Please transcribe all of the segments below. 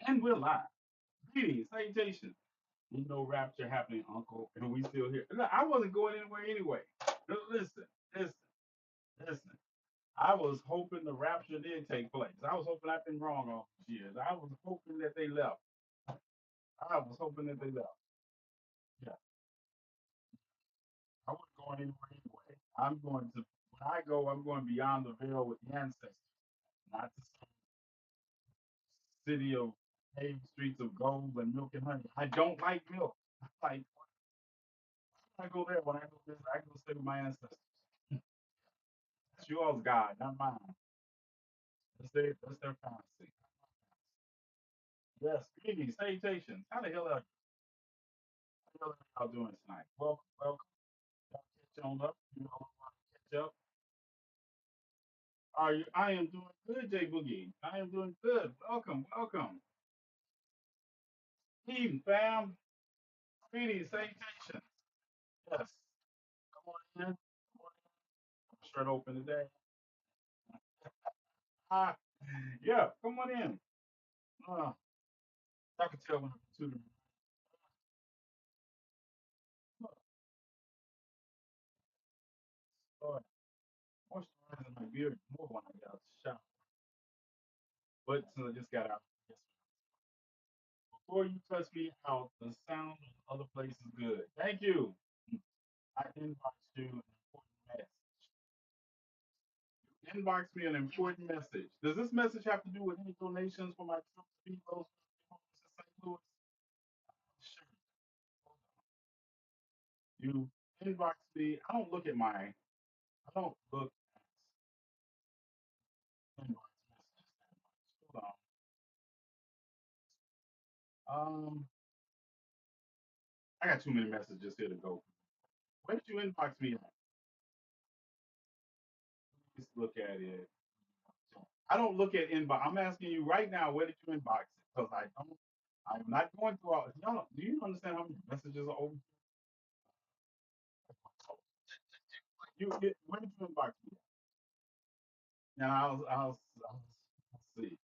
And we're live. Greetings, salutations. You know rapture happening, Uncle, and we still here. Look, I wasn't going anywhere anyway. Listen, listen, listen. I was hoping the rapture did take place. I was hoping I've been wrong all these years. I was hoping that they left. I was hoping that they left. Yeah, I wasn't going anywhere anyway. I'm going to when I go, I'm going beyond the veil with the ancestors, not the city of paved streets of gold and milk and honey. I don't like milk. Like I go there when I go visit. I go stay with my ancestors. That's you all's God, not mine. That's their fantasy. Yes, greetings, salutations. How the hell are you? How the hell are y'all doing tonight? Welcome, welcome. Y'all catch on up. You all want to catch up. Are you? I am doing good, Jay Boogie. I am doing good. Welcome, welcome. Evening, fam. Greetings, salutations. Yes. Come on in. Come on in. Shirt open today. Ah, yeah. Come on in. Uh, I can tell when I'm tutoring. Lord, moisturizing my beard more when I get out the shower. But since I just got out, yes, before you touch me out, the sound of other place is good. Thank you. I inboxed you an important message. You inboxed me an important message. Does this message have to do with any donations for my trip to feed those people in St. Louis? Sure. Hold on. You inboxed me. I don't look at inbox messages that much. Hold on. I got too many messages here to go. Where did you inbox me at? Let's look at it. I don't look at inbox. I'm asking you right now, where did you inbox it? Because I don't. I'm not going through all. Y'all, do you understand how many messages are over? Where did you inbox me? And I'll see.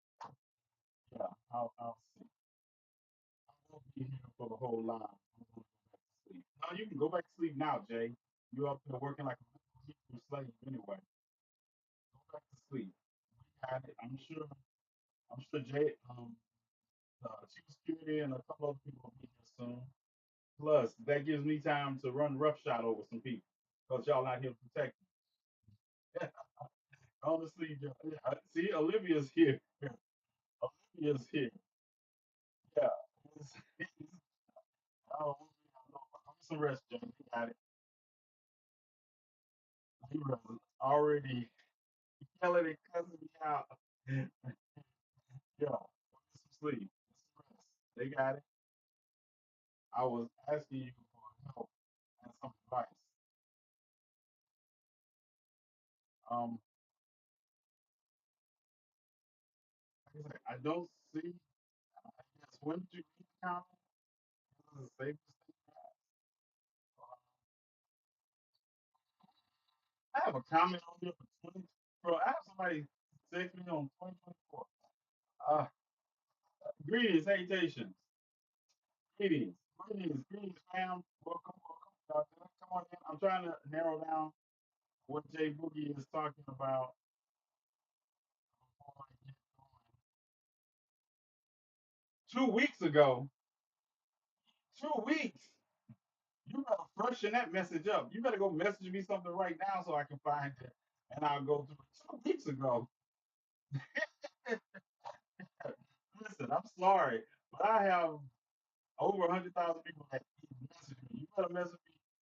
Yeah, I'll see. I won't be here for the whole live. I'm going to go back to sleep. No, you can go back to sleep now, Jay. You're up there working like a Hebrew slave anyway. Go back to sleep. We got it. I'm sure Jay, Chief Security and a couple other people will be here soon. Plus, that gives me time to run roughshod over some people because y'all not here to protect me. Honestly, yeah, see, Olivia's here. Olivia's here. Yeah. Oh, I'm some rest, Jay. You got it. You already yelling and cussing me out. Yeah. Get some sleep. Get some rest. They got it. I was asking you for help and some advice. Um, like I said, I don't see. I guess when did you read the comment? This is the safest thing. I have a comment on here for 20. Bro, I have somebody text me on 2024. Uh, greetings, salutations. Greetings, fam. Welcome, welcome. Come on in. I'm trying to narrow down what Jay Boogie is talking about before I get going. 2 weeks ago, 2 weeks. You better freshen that message up. You better go message me something right now so I can find it, and I'll go through it. 2 weeks ago. Listen, I'm sorry, but I have over 100,000 people that message me. You better message me.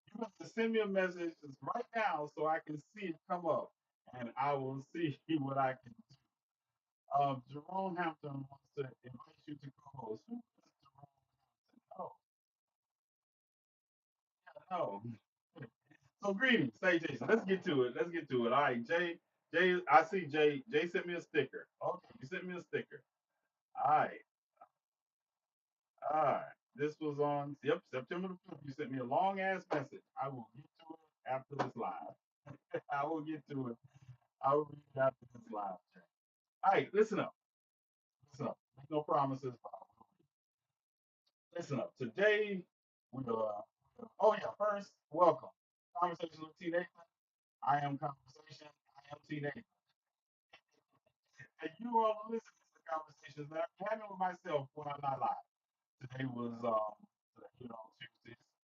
You better send me a message right now so I can see it come up, and I will see what I can do. Jerome Hampton wants to invite you to co-host. Who is Jerome Hampton? Oh, yeah, no. So greetings, say Jason. Let's get to it. Let's get to it. All right, Jay. I see Jay. Jay sent me a sticker. Okay, you sent me a sticker. All right, all right. This was on September the 5th. You sent me a long ass message. I will get to it after this live. I will get to it. I will read it after this live. Jay. All right, listen up. Listen up. Make no promises, but Listen up. Today we are. Oh yeah, first welcome. Conversation with TNathan. I am conversation. I am TNathan. And you all are listening to the conversations that I'm having with myself when I'm not live. Today was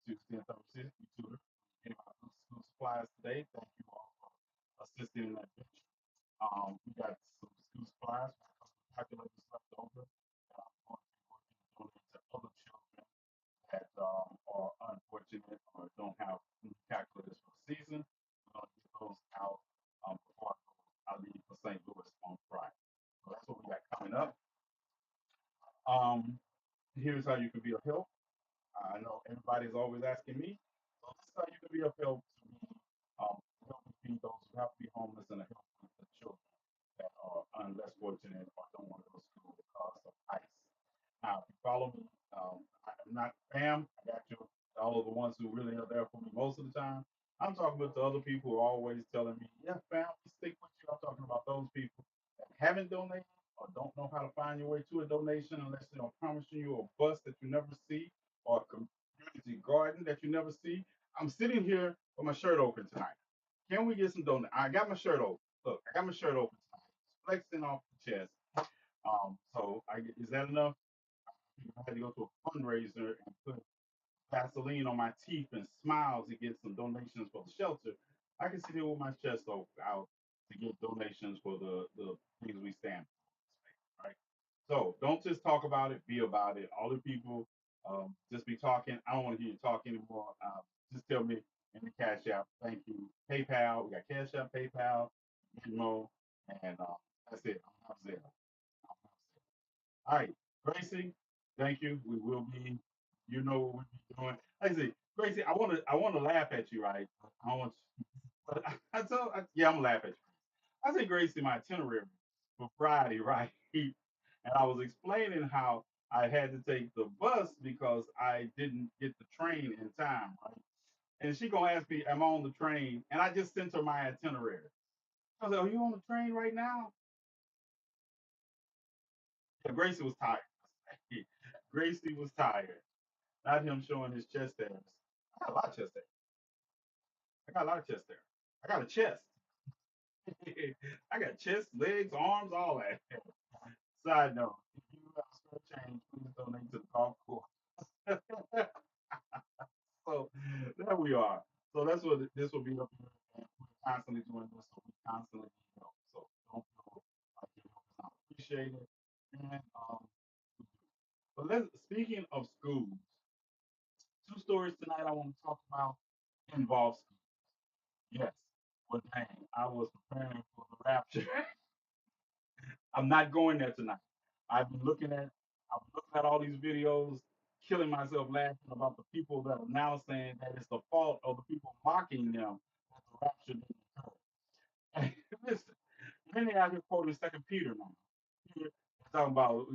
Tuesday and Thursday. We tutor. Getting my school supplies today. Thank you all for assisting in that venture. We got some school supplies. We got a couple of calculators left over that I'm going to be working to donate to other children that are unfortunate or don't have calculators for the season. We're going to get those out before I leave for St. Louis on Friday. So that's what we got coming up. Um, Here's how you can be of help. I know everybody's always asking me, so this is how you can be of help to me. Helping feed those who have to be homeless and help with the children that are less fortunate or don't want to go to school because of ICE. Now, if you follow me, I'm not fam. I got you. All of the ones who really are there for me most of the time. I'm talking with the other people who are always telling me, yeah, fam, we stick with you. I'm talking about those people that haven't donated or don't know how to find your way to a donation unless they're promising you a bus that you never see or a community garden that you never see. I'm sitting here with my shirt open tonight. Can we get some donuts? I got my shirt open. Look, I got my shirt open tonight. It's flexing off the chest. Is that enough? I had to go to a fundraiser and put Vaseline on my teeth and smile to get some donations for the shelter. I can sit here with my chest out to get donations for the things we stand for, right? So don't just talk about it, be about it. All the people just be talking. I don't want to hear you talk anymore. Just tell me in the Cash App. Thank you. PayPal. We got Cash App, PayPal, Venmo, and that's it. I'm Zelle. All right, Gracie, thank you. We will be, you know what we'll be doing. Like I say, Gracie, I want to laugh at you, right? I want, but yeah, I'm gonna laugh at you. I say, Gracie, my itinerary for Friday, right? And I was explaining how I had to take the bus because I didn't get the train in time, right? And she gonna ask me, "Am I on the train?" And I just sent her my itinerary. I was like, "Are you on the train right now?" Yeah, Gracie was tired. Gracie was tired. Not him showing his chest hairs. I got a lot of chest hair. I got a lot of chest hair. I got a chest. I got chest, legs, arms, all that. Side note, if you have spare change, please donate to the golf course. So there we are. So that's what this will be up here. And we're constantly doing this, so we constantly need help. So don't feel like your help is not appreciated. And but speaking of schools, two stories tonight I want to talk about involve schools. Yes. Well, dang, I was preparing for the rapture. I'm not going there tonight. I've been looking at, I'm looking at all these videos, killing myself laughing about the people that are now saying that it's the fault of the people mocking them that the rapture didn't occur. And listen, then they out here quoting Second Peter now. Peter talking about,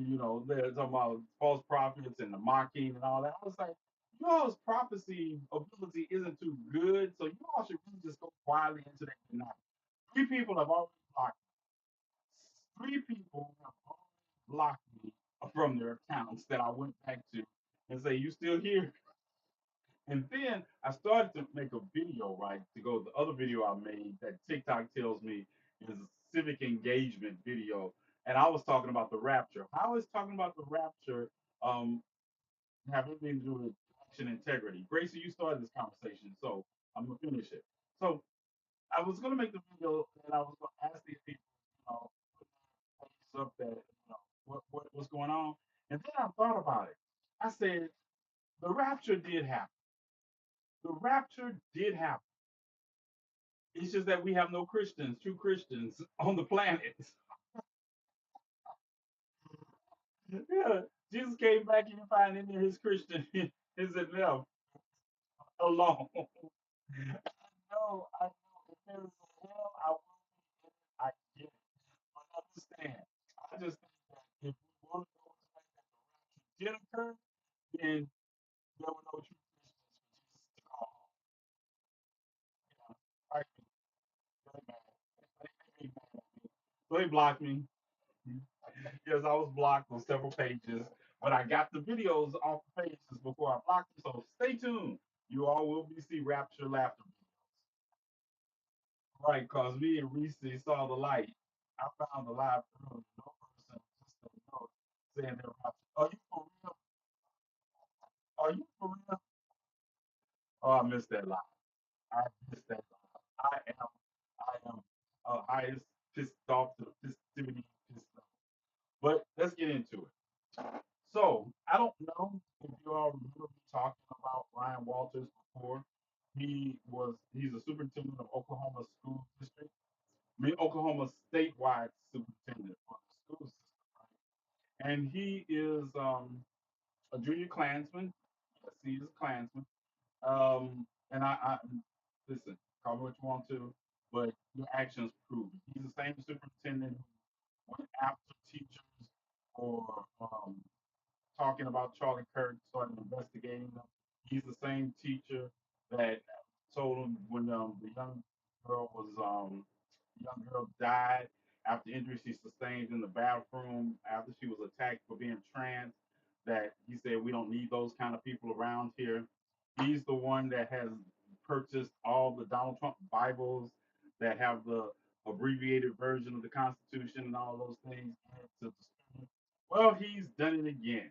they're talking about false prophets and the mocking and all that. I was like, y'all's prophecy ability isn't too good, so you all should really just go quietly into that tonight. Three people have already blocked me. Three people have already blocked me from their accounts that I went back to and say, "You still here?" And then I started to make a video, right? To go the other video I made that TikTok tells me is a civic engagement video. And I was talking about the rapture. How is talking about the rapture have anything to do with election integrity? Gracie, you started this conversation, so I'm gonna finish it. So I was gonna make the video and I was gonna ask these people, put their faces up that what's going on. And then I thought about it. I said the rapture did happen. The rapture did happen. It's just that we have no Christians, true Christians on the planet. Yeah, Jesus came back and didn't find any of his Christians. Is it left alone? I know. If there is a hell, I will be in it. I get it. But understand, I just think that if we want to go with the fact that the rapture did occur, then there were no true Christians for Jesus to call home. Yeah, right. Really mad. They mad at me. So they blocked me. Yes, I was blocked on several pages. But I got the videos off the pages before I blocked them, so stay tuned. You all will be see Rapture Laughter. Right, because me and Reese saw the light. I found the live room. No person just saying they're Rapture. Are you for real? Are you for real? Oh, I missed that live. I missed that live. I am highest pissed off to the festivity pissed off. But let's get into it. So I don't know if you all remember me talking about Ryan Walters before. He's a superintendent of Oklahoma School District. I mean Oklahoma statewide superintendent for the school system, right? And he is a junior Klansman. Yes, he is a Klansman. And I listen, call me what you want to, but your actions prove it. He's the same superintendent who went after teachers for talking about Charlie Kirk, started investigating them. He's the same teacher that told him when the young girl died after injuries she sustained in the bathroom after she was attacked for being trans. That he said we don't need those kind of people around here. He's the one that has purchased all the Donald Trump Bibles that have the abbreviated version of the Constitution and all those things. Well, he's done it again.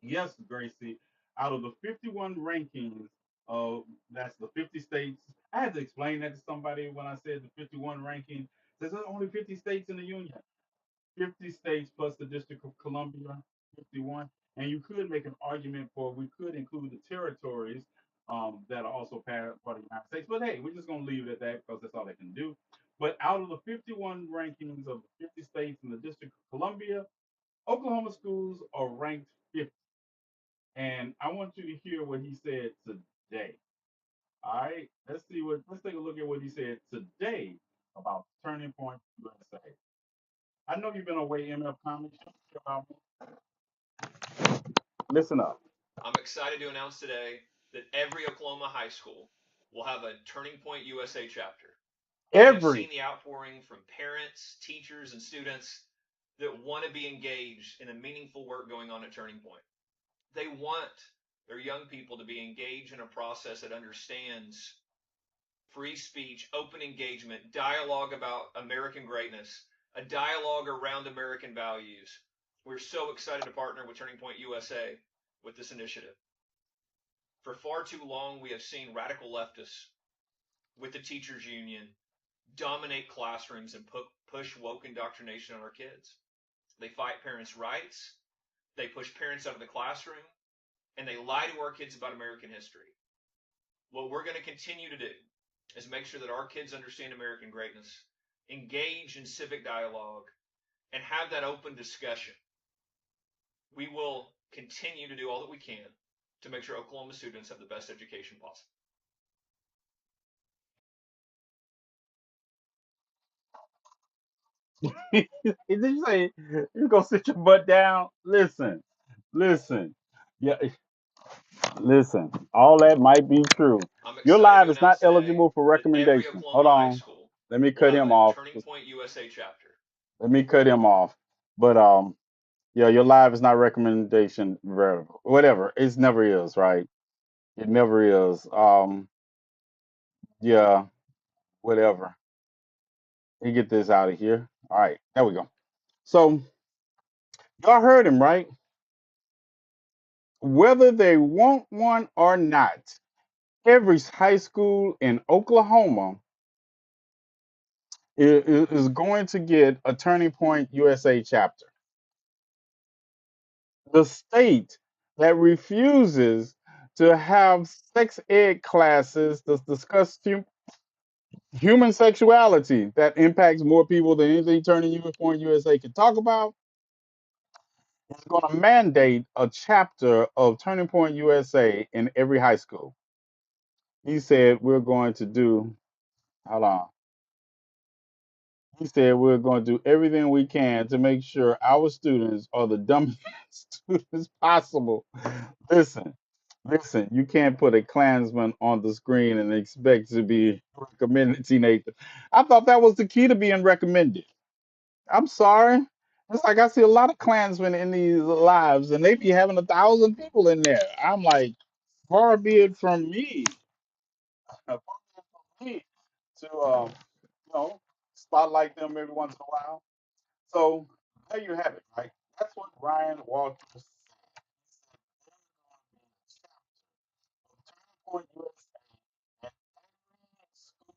Yes, Gracie. Out of the 51 rankings of that's the 50 states. I had to explain that to somebody when I said the 51 ranking. There's only 50 states in the union. 50 states plus the District of Columbia, 51. And you could make an argument for we could include the territories that are also part of the United States. But hey, we're just going to leave it at that because that's all they can do. But out of the 51 rankings of the 50 states in the District of Columbia, Oklahoma schools are ranked 50. And I want you to hear what he said today. All right, let's take a look at what he said today about Turning Point USA. I know you've been away MF Comics. About me. Listen up. I'm excited to announce today that every Oklahoma high school will have a Turning Point USA chapter. We have Every seen the outpouring from parents, teachers, and students that want to be engaged in the meaningful work going on at Turning Point. They want their young people to be engaged in a process that understands free speech, open engagement, dialogue about American greatness, a dialogue around American values. We're so excited to partner with Turning Point USA with this initiative. For far too long, we have seen radical leftists with the teachers union dominate classrooms and push woke indoctrination on our kids. They fight parents' rights, they push parents out of the classroom, and they lie to our kids about American history. What we're going to continue to do is make sure that our kids understand American greatness, engage in civic dialogue, and have that open discussion. We will continue to do all that we can to make sure Oklahoma students have the best education possible. Did you say you go sit your butt down? Listen, listen. Yeah, listen. All that might be true. I'm Your excited live to is not announce today eligible for that every recommendation. Hold Oklahoma high on. school Let me will cut have him a off. Turning Point USA chapter. Let me cut him off. But yeah, your live is not recommendation. Whatever. It never is, right? It never is. Yeah, whatever. You get this out of here. All right, there we go. So y'all heard him, right? Whether they want one or not, every high school in Oklahoma is going to get a Turning Point USA chapter. The state that refuses to have sex ed classes to discuss human sexuality that impacts more people than anything Turning Point USA can talk about is going to mandate a chapter of Turning Point USA in every high school. He said, we're going to do, hold on. He said, we're going to do everything we can to make sure our students are the dumbest students possible. Listen, listen, you can't put a Klansman on the screen and expect to be recommended, TNathan. I thought that was the key to being recommended. I'm sorry. It's like I see a lot of Klansmen in these lives, and they be having 1,000 people in there. I'm like, far be it from me, far be it from me to you know, spotlight them every once in a while. So there you have it, right? That's what Ryan Walters said. He said Turning Point USA and every school,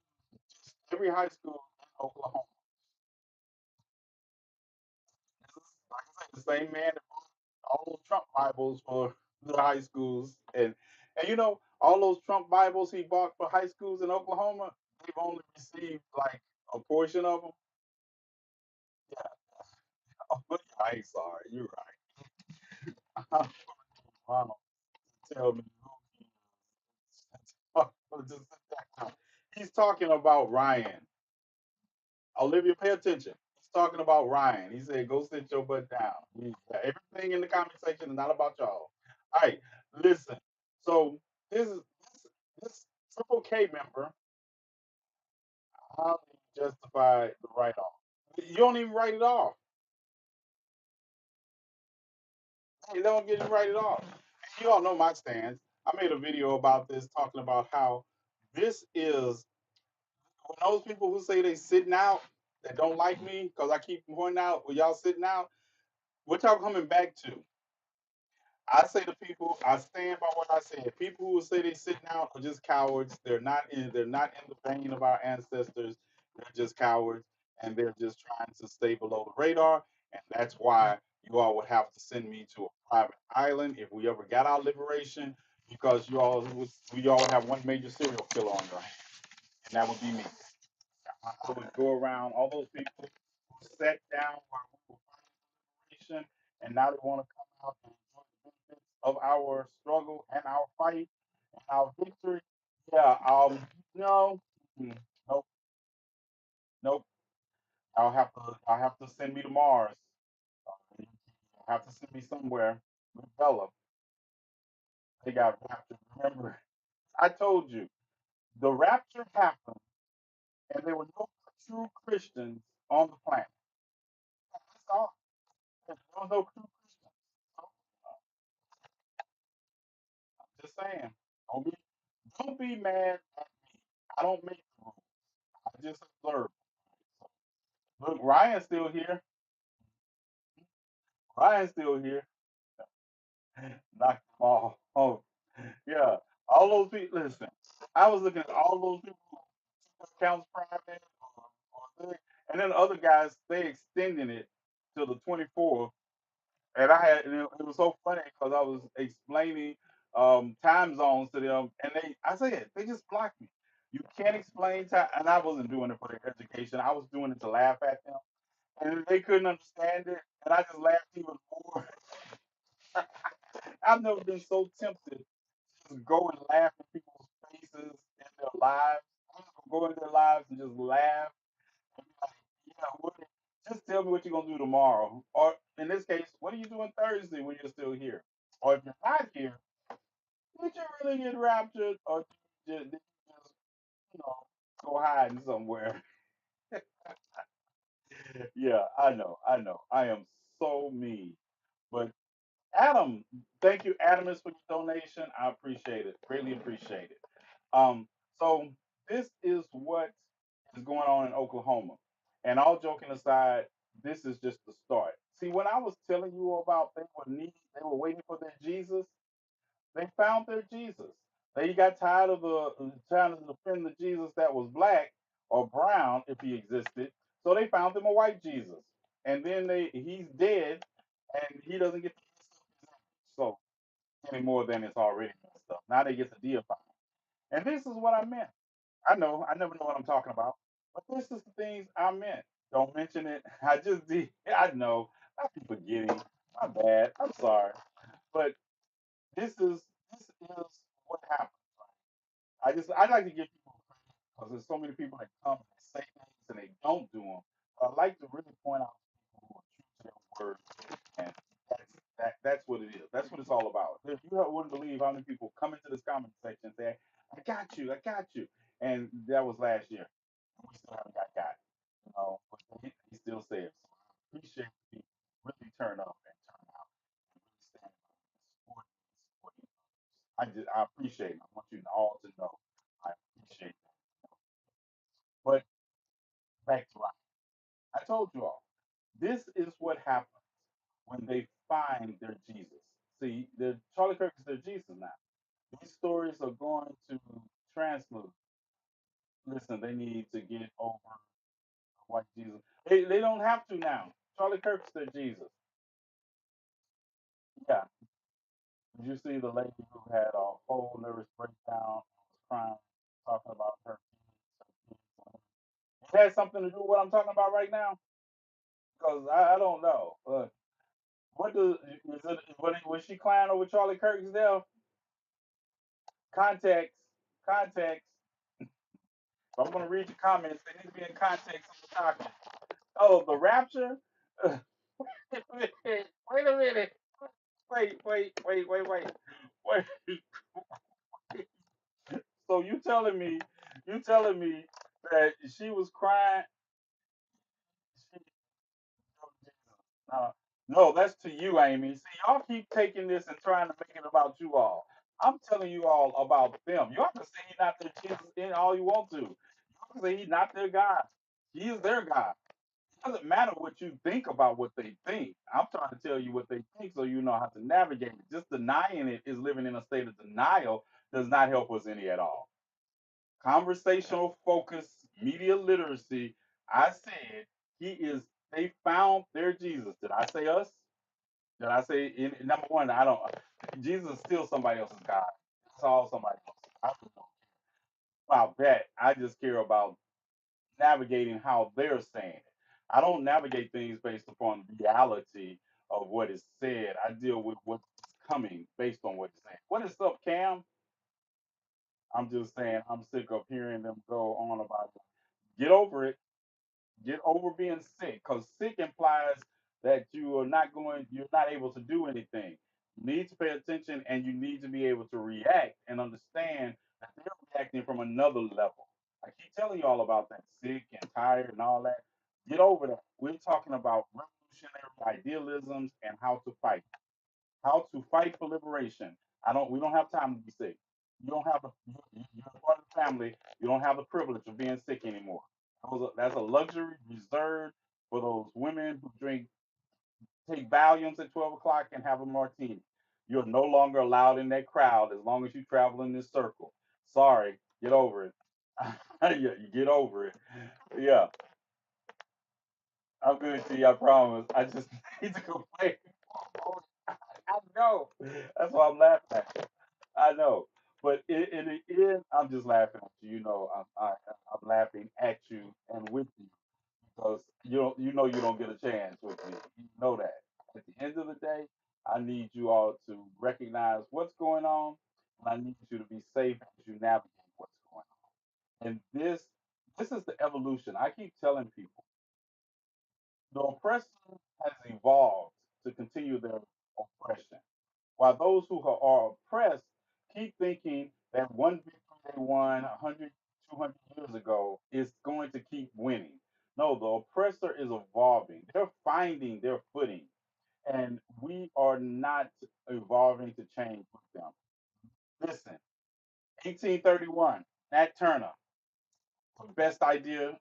just every high school in Oklahoma. This is, like I said, the same man that bought all those Trump Bibles for the high schools, and all those Trump Bibles he bought for high schools in Oklahoma, they've only received like a portion of them. Yeah, oh, but yeah, I ain't sorry. You're right. Wow. Tell me who he is. Just sit down. He's talking about Ryan. Olivia, pay attention. He's talking about Ryan. He said, "Go sit your butt down." Everything in the comment section is not about y'all. All right, listen. So this is this Triple K member. How do you justify the write off? You don't even write it off. You don't get to write it off. You all know my stance. I made a video about this, talking about how this is when those people who say they sitting out that don't like me because I keep pointing out, well, y'all sitting out. What y'all coming back to? I say to people, I stand by what I said. People who say they sitting out are just cowards. They're not in the vein of our ancestors. They're just cowards, and they're just trying to stay below the radar. And that's why you all would have to send me to a private island if we ever got our liberation, because we all would have one major serial killer on your hands, and that would be me. I would go around all those people who sat down while we were fighting and now they want to come out and enjoy the benefits of our struggle and our fight and our victory. Yeah, no, nope, nope. I'll have to send me to Mars. I'll have to send me somewhere with Bella. They got raptured. Remember, I told you the rapture happened, and there were no true Christians on the planet. That's all. There was no true Christians. So, I'm just saying. Don't be don't be mad at me. I don't make the rules. I just observe. So, look, Ryan's still here. Ryan's still here. Knock them all. Oh, yeah. All those people. Listen, I was looking at all those people who took accounts private, and then the other guys they extending it to the 24th. And it was so funny because I was explaining time zones to them, and I said they just blocked me. You can't explain time, and I wasn't doing it for their education. I was doing it to laugh at them, and they couldn't understand it, and I just laughed even more. I've never been so tempted to just go and laugh in people's faces in their lives. I'm just gonna go into their lives and just laugh and be like, yeah, just tell me what you're gonna do tomorrow, or in this case, what are you doing Thursday when you're still here, or if you're not here, did you really get raptured, or did you just you know go hiding somewhere? Yeah, I know, I am so mean, but Adam, thank you, Adamus, for your donation. I appreciate it. Greatly appreciate it. So this is what is going on in Oklahoma. And all joking aside, this is just the start. See, when I was telling you about they were waiting for their Jesus, they found their Jesus. They got tired of trying to defend the Jesus that was black or brown if he existed. So they found them a white Jesus. And then he's dead and he doesn't get to so any more than it's already messed up. Now they get to deify. And this is what I meant. I know, I never know what I'm talking about, but this is the things I meant. Don't mention it. I just did. I know. I keep forgetting. My bad. I'm sorry. But this is what happened. I like to give people credit because there's so many people that come and say things and they don't do them. But I like to really point out people who are true to their word, and that's what it is. That's what it's all about. If you wouldn't believe how many people come into this comment section and say, I got you," and that was last year, and we still haven't got. But he still says, "Appreciate you." really turn up and turn out and really stand up and supporting others. I appreciate it. I want you all to know I appreciate that. But back to life. I told you all, this is what happens when they find their Jesus. See, the Charlie Kirk is their Jesus now. These stories are going to transmute. Listen, they need to get over white Jesus. They don't have to now. Charlie Kirk's their Jesus. Yeah. Did you see the lady who had a whole nervous breakdown and was crying, talking about her kids? It has something to do with what I'm talking about right now? Because I don't know. What does is it? What was she crying over Charlie Kirk's death? Context, context. If I'm gonna read your comments. They need to be in context of the talking. Oh, the rapture. Wait a minute. Wait a minute. Wait. So you telling me that she was crying? She, uh, no, that's to you, Amy. See, y'all keep taking this and trying to make it about you all. I'm telling you all about them. You have to say he's not their Jesus in all you want to. You have to say he's not their God. He is their God. It doesn't matter what you think about what they think. I'm trying to tell you what they think so you know how to navigate it. Just denying it is living in a state of denial does not help us any at all. Conversational focus, media literacy. I said he is. They found their Jesus. Did I say us? Did I say number one? I don't. Jesus is still somebody else's God. It's all somebody else. I don't know about that. I just care about navigating how they're saying it. I don't navigate things based upon reality of what is said. I deal with what's coming based on what is said. What is up, Cam? I'm just saying I'm sick of hearing them go on about it. Get over it. Get over being sick, because sick implies that you're not able to do anything. You need to pay attention and you need to be able to react and understand that they're reacting from another level. I keep telling you all about that sick and tired and all that. Get over that. We're talking about revolutionary idealisms and how to fight for liberation. We don't have time to be sick. You don't have you're a part of the family. You don't have the privilege of being sick anymore. That's a luxury reserved for those women who take Valiums at 12 o'clock and have a martini. You're no longer allowed in that crowd as long as you travel in this circle. Sorry, get over it. Yeah, you get over it. Yeah, I'm good to you, I promise. I just need to complain. I know. That's why I'm laughing at you. I know. But in the end, I'm just laughing at you. You know, I'm laughing at you and with you because you don't get a chance with me. You know that. At the end of the day, I need you all to recognize what's going on, and I need you to be safe as you navigate what's going on. And this is the evolution. I keep telling people the oppressor has evolved to continue their oppression, while those who are oppressed keep thinking that one victory they won 100, 200 years ago is going to keep winning. No, the oppressor is evolving. They're finding their footing, and we are not evolving to change with them. Listen, 1831, Nat Turner, the best idea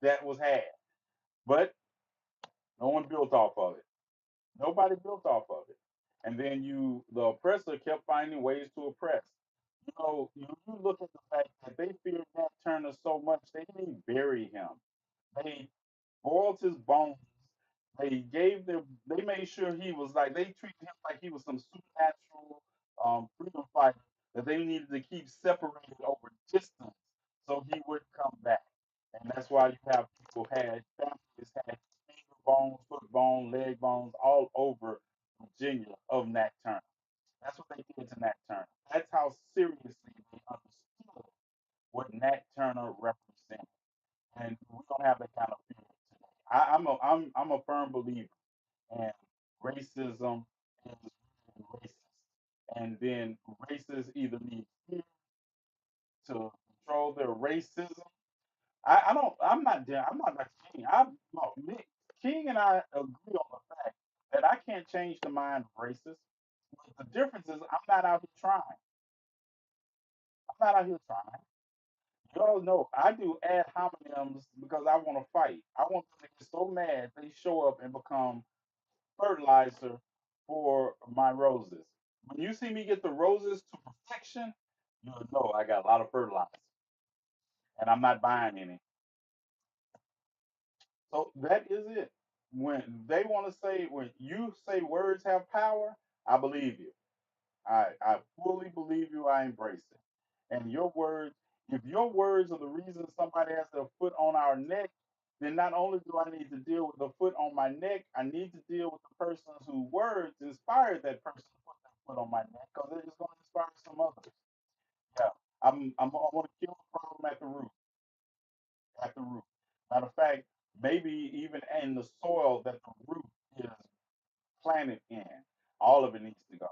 that was had, but no one built off of it. Nobody built off of it. And then the oppressor kept finding ways to oppress. You look at the fact that they feared Nat Turner so much, they didn't even bury him. They boiled his bones. They made sure they treated him like he was some supernatural freedom fighter that they needed to keep separated over distance so he would come back. And that's why you have families had finger bones, foot bone, leg bones all over Virginia of Nat Turner. That's what they did to Nat Turner. That's how seriously they understood what Nat Turner represented. And we don't have that kind of fear today. I'm a firm believer in racism is really racist. And then racists either need fear to control their racism. I'm not like King. No, King and I agree on the fact that I can't change the mind of racists. But the difference is I'm not out here trying. I'm not out here trying. You all know I do ad hominems because I want to fight. I want them to get so mad they show up and become fertilizer for my roses. When you see me get the roses to perfection, you'll know I got a lot of fertilizer and I'm not buying any. So that is it. When they want to say, when you say words have power, I believe you. I fully believe you. I embrace it. And your words, if your words are the reason somebody has their foot on our neck, then not only do I need to deal with the foot on my neck, I need to deal with the person whose words inspired that person to put their foot on my neck because they're just going to inspire some others. Yeah, I want to kill the problem at the root. At the root. Matter of fact, maybe even in the soil that the root is planted in, all of it needs to go.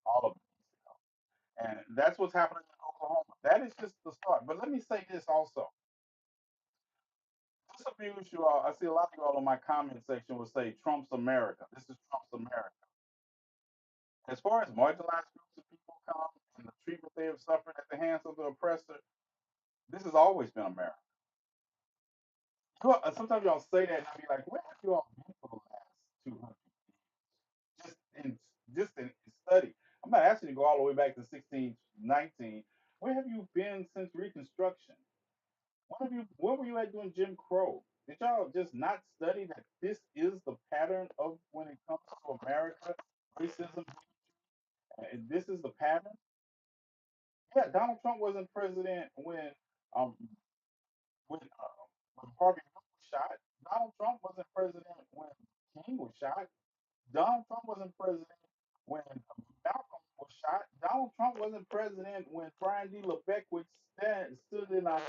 All of it needs to go. And that's what's happening in Oklahoma. That is just the start. But let me say this also. This abuse you all, I see a lot of you all in my comment section will say Trump's America. This is Trump's America. As far as marginalized groups of people come and the treatment they have suffered at the hands of the oppressor, this has always been America. Sometimes y'all say that and I'll be like, where have you all been for the last 200 just in study? I'm not asking you to go all the way back to 1619. Where have you been since Reconstruction? Where were you at doing Jim Crow? Did y'all just not study that this is the pattern of when it comes to America, racism, and this is the pattern? Yeah, Donald Trump wasn't president um when Harvey Milk was shot. Donald Trump wasn't president when King was shot. Donald Trump wasn't president when Malcolm was shot. Donald Trump wasn't president when Brian D. LeBeckwich stood in a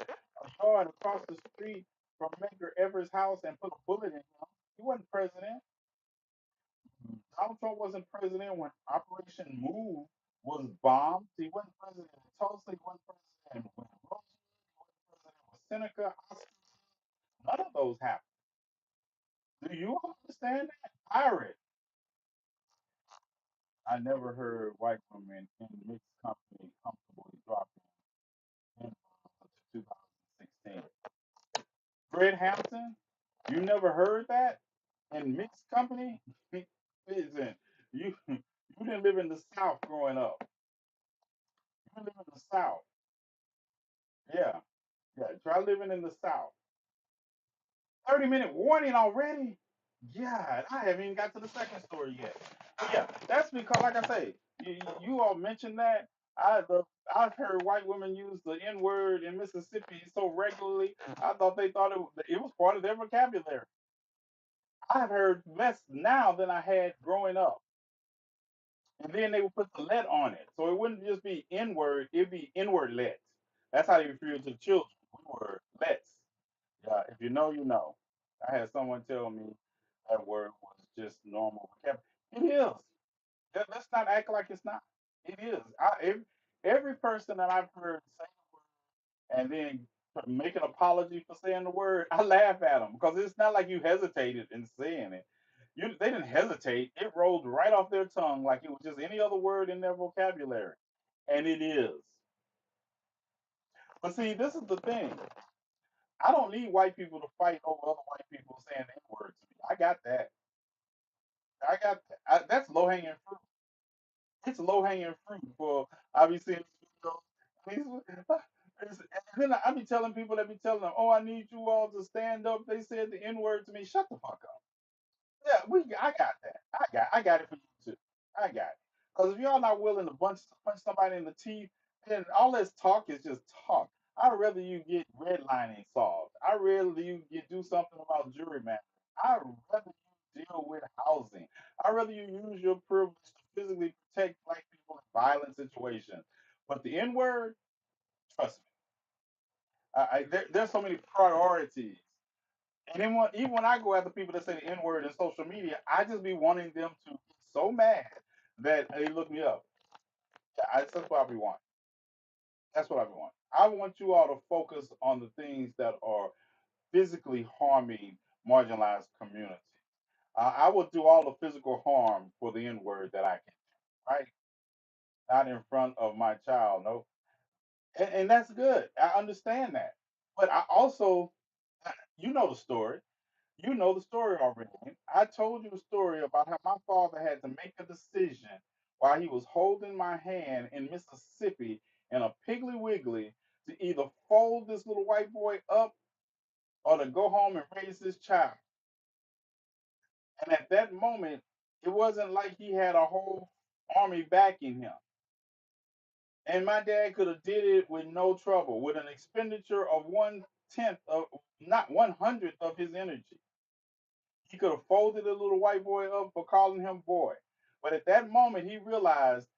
yard across the street from Medgar Evers' house and put a bullet in him. He wasn't president. Donald Trump wasn't president when Operation Move was bombed. He wasn't president in Tulsa. He wasn't president when Roosevelt. He wasn't president with Seneca. None of those happened. Do you understand that? Pirate. I never heard white women in mixed company comfortably dropping in until 2016. Fred Hampton, you never heard that in mixed company? Listen, you didn't live in the South growing up. You didn't live in the South. Yeah, yeah. Try living in the South. 30-minute warning already? Yeah, I haven't even got to the second story yet. But yeah, that's because, like I say, you all mentioned that. I've heard white women use the N word in Mississippi so regularly. I thought they thought it was part of their vocabulary. I've heard less now than I had growing up. And then they would put the let on it. So it wouldn't just be N word, it'd be N word let. That's how they refer to the children. We were let's. Yeah, if you know, you know. I had someone tell me that word was just normal vocabulary. It is. Let's not act like it's not. It is. Every person that I've heard say and then make an apology for saying the word, I laugh at them because it's not like you hesitated in saying it. They didn't hesitate. It rolled right off their tongue like it was just any other word in their vocabulary. And it is. But see, this is the thing. I don't need white people to fight over other white people saying that word to me. I got that. That's low hanging fruit. It's low hanging fruit for obviously. And then I be telling people that be telling them, "Oh, I need you all to stand up." They said the N word to me. Shut the fuck up. Yeah, I got that. I got it for you too. I got it. Because if y'all not willing to punch somebody in the teeth, then all this talk is just talk. I'd rather you get redlining solved. I'd rather you do something about jury matters. I'd rather you deal with housing. I'd rather you use your privilege to physically protect black people in violent situations. But the N word, trust me, there's so many priorities. And then even when I go after people that say the N word in social media, I just be wanting them to get so mad that they look me up. That's what I be wanting. That's what I be wanting. I want you all to focus on the things that are physically harming marginalized communities. I will do all the physical harm for the N word that I can, right? Not in front of my child, no. And that's good. I understand that. But I also, you know the story. You know the story already. I told you a story about how my father had to make a decision while he was holding my hand in Mississippi in a Piggly Wiggly to either fold this little white boy up or to go home and raise his child. And at that moment, it wasn't like he had a whole army backing him. And my dad could have did it with no trouble, with an expenditure of 1/10 of, not 100th of his energy. He could have folded the little white boy up for calling him boy. But at that moment, he realized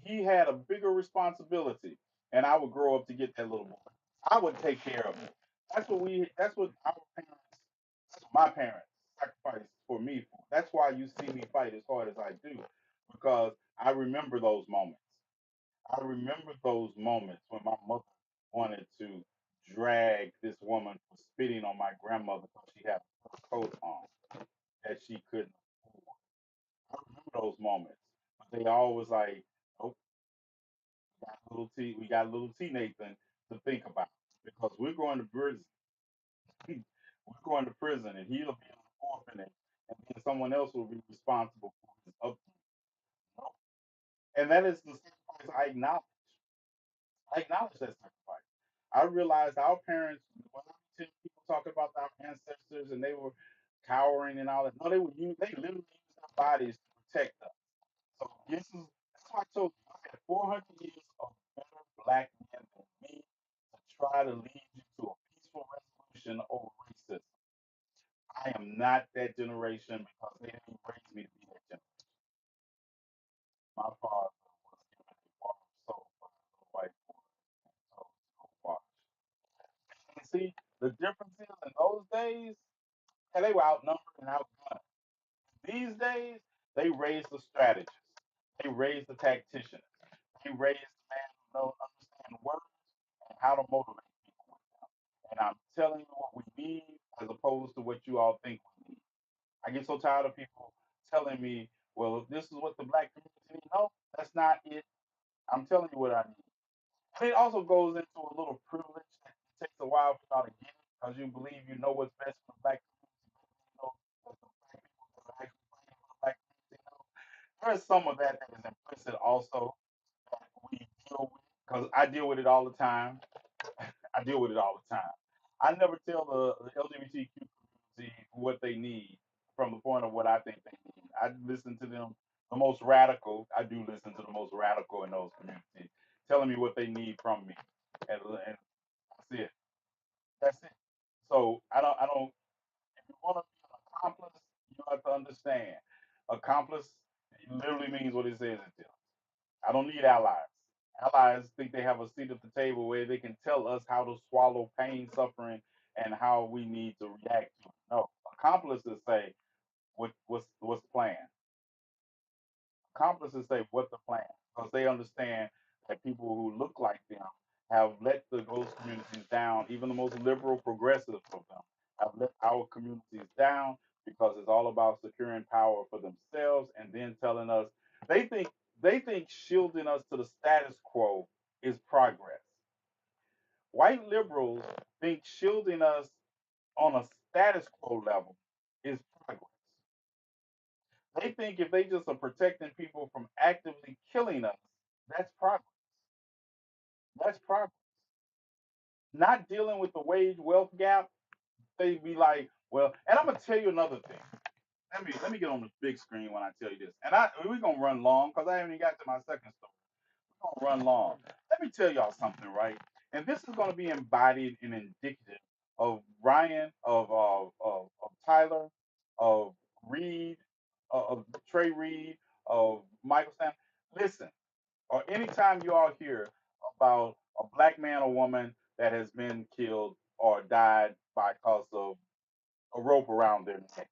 he had a bigger responsibility, and I would grow up to get that little boy. I would take care of him. That's what our parents, that's what my parents sacrificed for me for. That's why you see me fight as hard as I do, because I remember those moments. I remember those moments when my mother wanted to drag this woman for spitting on my grandmother because she had a coat on that she couldn't afford. I remember those moments. But they always like, oh, we got little T Nathan to think about. Because we're going to prison. We're going to prison and he'll be in an orphanage and then someone else will be responsible for his upkeep. And that is the sacrifice I acknowledge. I acknowledge that sacrifice. I realized our parents, when I see people talk about our ancestors and they were cowering and all that, no, they literally used their bodies to protect us. So that's why I told you I had 400 years of better black men than me to try to lead you to a peaceful resolution over racism. I am not that generation because they didn't raise me to be that generation. My father was given a bar of soap by a little white boy and told to go wash. And see, the difference is in those days, and they were outnumbered and outgunned. These days, they raise the strategists, they raise the tacticians, they raise the man who knows understand words and how to motivate people with them. And I'm telling you what we need as opposed to what you all think we need. I get so tired of people telling me, well, this is what the black community needs. No, that's not it. I'm telling you what I need. And it also goes into a little privilege that it takes a while for y'all to get it because you believe you know what's best for the black community. You know, that the black people that are actually fighting for the black community know. There is some of that is implicit also that we deal with because I deal with it all the time. I deal with it all the time. I never tell the LGBTQ community what they need from the point of what I think they need. I listen to them, the most radical. I do listen to the most radical in those communities, telling me what they need from me, and that's it. That's it. So I don't. If you want to be an accomplice, you have to understand. Accomplice literally means what it says it does. I don't need allies. Allies think they have a seat at the table where they can tell us how to swallow pain, suffering, and how we need to react to it. No, accomplices say what's the plan. Accomplices say what's the plan because they understand that people who look like them have let those communities down. Even the most liberal, progressive of them have let our communities down because it's all about securing power for themselves and then telling us they think they think shielding us to the status quo is progress. White liberals think shielding us on a status quo level is progress. They think if they just are protecting people from actively killing us, that's progress. That's progress. Not dealing with the wage wealth gap, they be like, well, and I'm gonna tell you another thing. Let me get on the big screen when I tell you this. And we're gonna run long because I haven't even got to my second story. We're gonna run long. Let me tell y'all something, right? And this is gonna be embodied and indicative of Ryan, of Tyler, of Reed, of Trey Reed, of Michael Sam. Listen, or anytime you all hear about a black man or woman that has been killed or died by cause of a rope around their neck.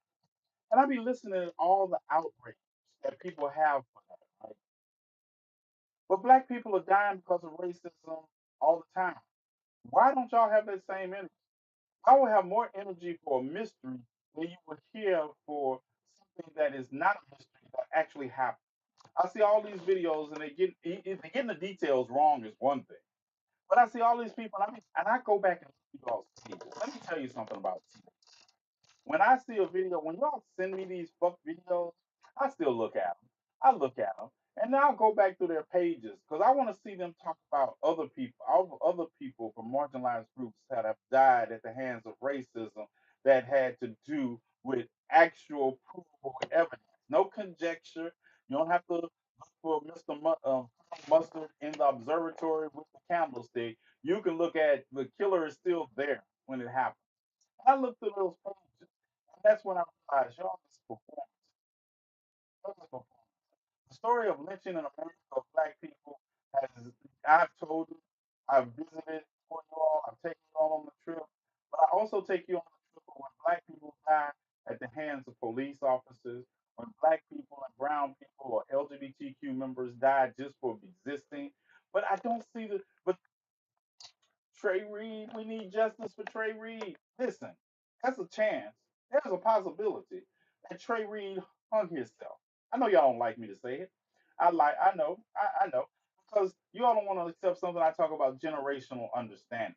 And I be listening to all the outrage that people have for that, right? But black people are dying because of racism all the time. Why don't y'all have that same energy? I will have more energy for a mystery than you would hear for something that is not a mystery that actually happened. I see all these videos and they getting the details wrong is one thing. But I see all these people and I go back and look at y'all's pages. Let me tell you something about TV. When I see a video, when y'all send me these fuck videos, I still look at them. I look at them, and now I'll go back through their pages because I want to see them talk about other people, all other people from marginalized groups that have died at the hands of racism that had to do with actual provable evidence. No conjecture. You don't have to look for Mr. Mustard in the observatory with the candlestick. You can look at the killer is still there when it happened. I looked through those pages, and that's when I realized, y'all, this is performance. This is performance. The story of lynching in America of black people has, I've told it, I've visited for you all, I've taken you all on the trip, but I also take you on the trip of when black people die at the hands of police officers, when black people and brown people or LGBTQ members die just for existing. But I don't see but Trey Reed, we need justice for Trey Reed. Listen, that's a chance. There's a possibility that Trey Reed hung himself. I know y'all don't like me to say it. I know. Because you all don't want to accept something I talk about generational understanding.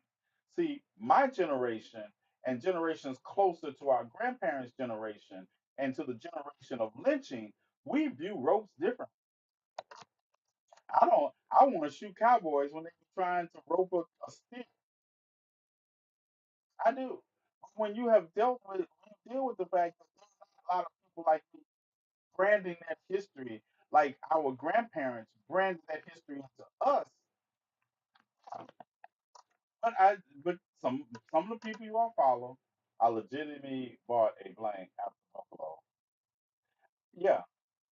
See, my generation and generations closer to our grandparents' generation and to the generation of lynching, we view ropes different. I want to shoot cowboys when they be trying to rope a stick. I do. When you have when you deal with the fact that there's not a lot of people like me branding that history, like our grandparents branded that history into us. But I, but some of the people you all follow, I legitimately bought a blank after Buffalo. Yeah,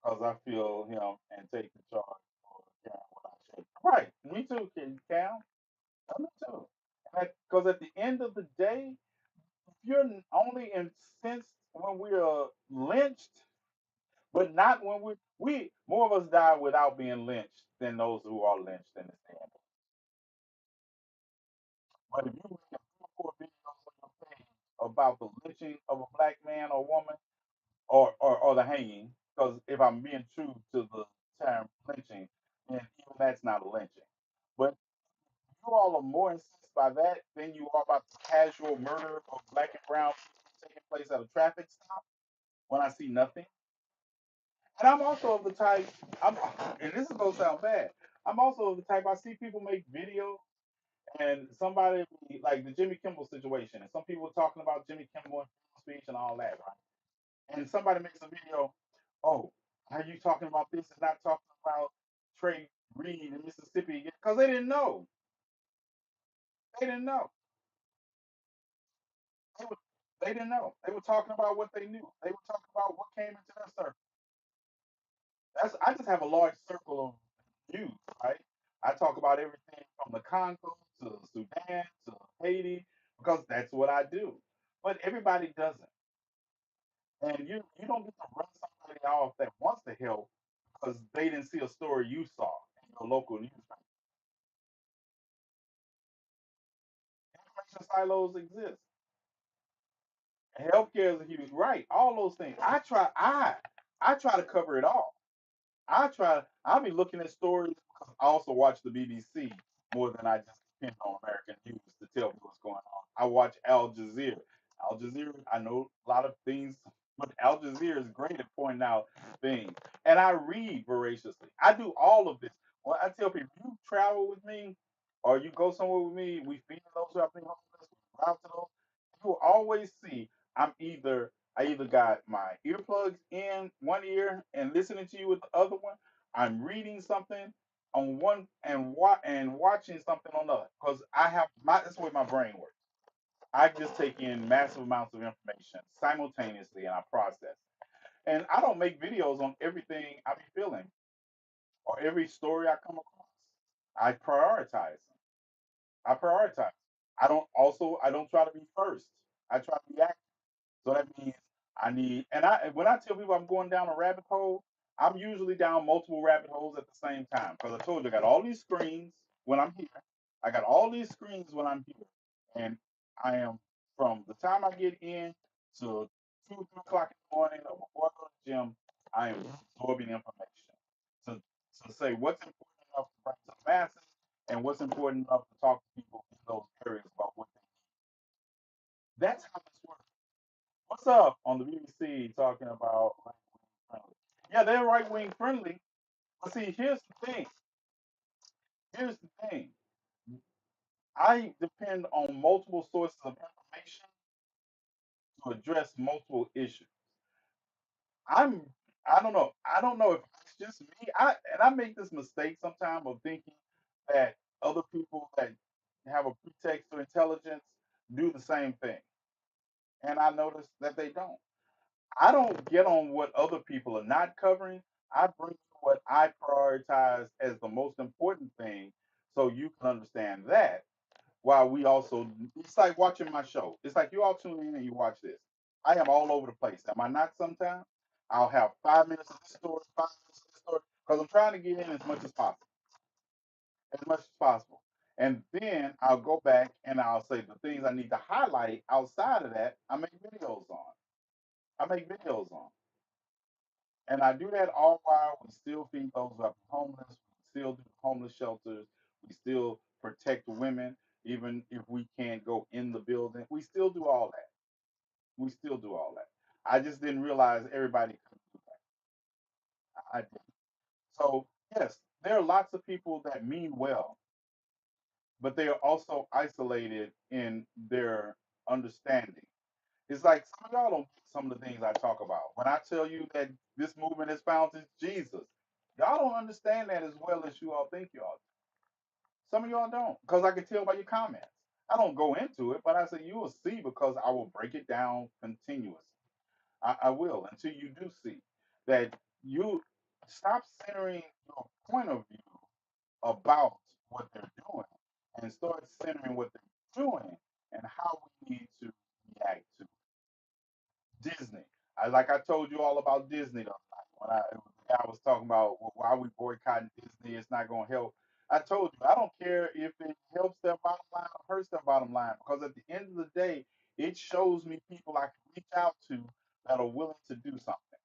because I feel him and taking charge for carrying what I should. Right, me too, Kid Cam. Me too. Because at the end of the day, you're only incensed when we are lynched, but not when we more of us die without being lynched than those who are lynched in this day and age. But if you make a 3 or 4 videos on your page about the lynching of a black man or woman or the hanging, because if I'm being true to the term lynching, then even that's not a lynching. But you all are more incensed by that than you are about the casual murder of black and brown people taking place at a traffic stop when I see nothing. And I'm also of the type, I'm, and this is gonna sound bad. I'm also of the type I see people make videos and somebody like the Jimmy Kimmel situation, and some people are talking about Jimmy Kimmel and freedom of speech and all that, right? And somebody makes a video, oh, are you talking about this and not talking about Trey Reed in Mississippi? Because they didn't know. They didn't know. They were, they didn't know. They were talking about what they knew. They were talking about what came into their circle. I just have a large circle of views, right? I talk about everything from the Congo to Sudan to Haiti because that's what I do. But everybody doesn't, and you don't get to run somebody off that wants to help because they didn't see a story you saw in your local newspaper. Information silos exist. Healthcare is a huge right. All those things. I try to cover it all. I'll be looking at stories because I also watch the BBC more than I just depend on American news to tell me what's going on. I watch Al Jazeera. Al Jazeera, I know a lot of things, but Al Jazeera is great at pointing out things. And I read voraciously. I do all of this. When I tell people, you travel with me or you go somewhere with me, we feed those who have been homeless, we route to those, you will always see I either got my earplugs in one ear and listening to you with the other one. I'm reading something on one and watching something on the other because I have my that's the way my brain works. I just take in massive amounts of information simultaneously and I process. And I don't make videos on everything I be feeling or every story I come across. I prioritize them. I prioritize. I don't try to be first. I try to be active. So that means I need, and I when I tell people I'm going down a rabbit hole, I'm usually down multiple rabbit holes at the same time. Because I told you I got all these screens when I'm here. I got all these screens when I'm here, and I am from the time I get in to 2 or 3 o'clock in the morning or before I go to the gym, I am absorbing information to, to say what's important enough to bring to the masses and what's important enough to talk to people in those areas about what they need. That's how this works. What's up on the BBC talking about right wing friendly? Yeah, they're right wing friendly. But see, here's the thing. Here's the thing. I depend on multiple sources of information to address multiple issues. I'm I don't know. I don't know if it's just me. I make this mistake sometimes of thinking that other people that have a pretext for intelligence do the same thing. And I notice that they don't. I don't get on what other people are not covering. I bring you what I prioritize as the most important thing so you can understand that while we also it's like watching my show. It's like you all tune in and you watch this. I am all over the place. Am I not sometimes? I'll have 5 minutes of this story, 5 minutes of this story, because I'm trying to get in as much as possible. As much as possible. And then I'll go back and I'll say the things I need to highlight outside of that, I make videos on. I make videos on. And I do that all while we still feed those who are homeless. We still do homeless shelters. We still protect women, even if we can't go in the building. We still do all that. We still do all that. I just didn't realize everybody could do that. I did. So yes, there are lots of people that mean well, but they are also isolated in their understanding. It's like some of y'all don't get some of the things I talk about. When I tell you that this movement is found in Jesus, y'all don't understand that as well as you all think y'all do. Some of y'all don't, because I can tell by your comments. I don't go into it, but I say you will see because I will break it down continuously. I will until you do see that you stop centering your point of view about what they're doing and start centering what they're doing and how we need to react to Disney. Like I told you all about Disney the other night when I was talking about why we boycotting Disney. It's not going to help. I told you I don't care if it helps their bottom line or hurts their bottom line because at the end of the day, it shows me people I can reach out to that are willing to do something.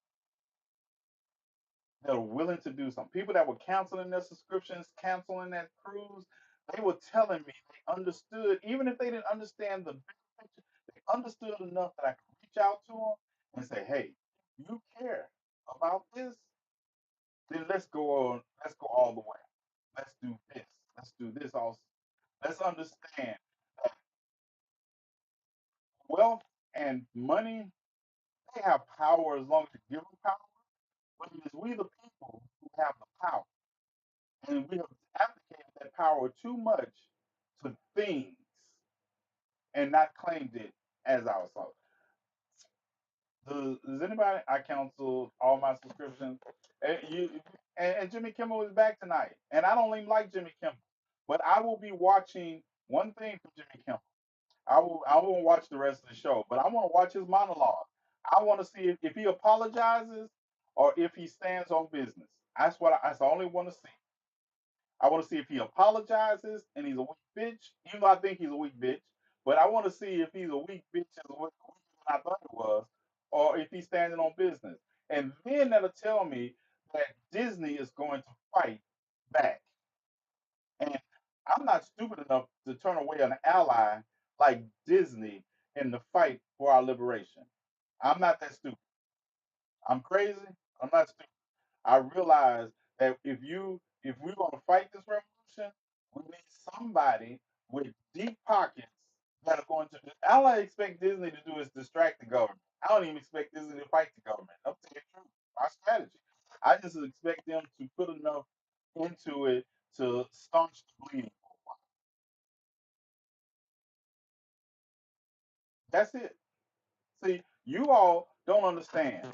That are willing to do something. People that were canceling their subscriptions, canceling that cruise, they were telling me they understood, even if they didn't understand the big picture, they understood enough that I could reach out to them and say, hey, you care about this, then let's go all the way. Let's do this. Let's do this also. Let's understand that wealth and money, they have power as long as you give them power, but it is we the people who have the power. And we have abdicated that power too much to things and not claimed it as our soul. Does anybody? I canceled all my subscriptions. And Jimmy Kimmel is back tonight, and I don't even like Jimmy Kimmel, but I will be watching one thing from Jimmy Kimmel. I won't watch the rest of the show, but I want to watch his monologue. I want to see if he apologizes or if he stands on business. That's all I want to see. I want to see if he apologizes and he's a weak bitch, even though I think he's a weak bitch. But I want to see if he's a weak bitch as weak than I thought it was, or if he's standing on business. And then that'll tell me that Disney is going to fight back. And I'm not stupid enough to turn away an ally like Disney in the fight for our liberation. I'm not that stupid. I'm crazy. I'm not stupid. I realize that if we're gonna fight this revolution, we need somebody with deep pockets that are going to. All I expect Disney to do is distract the government. I don't even expect Disney to fight the government. I'll tell you the truth. My strategy. I just expect them to put enough into it to staunch the bleeding. That's it. See, you all don't understand.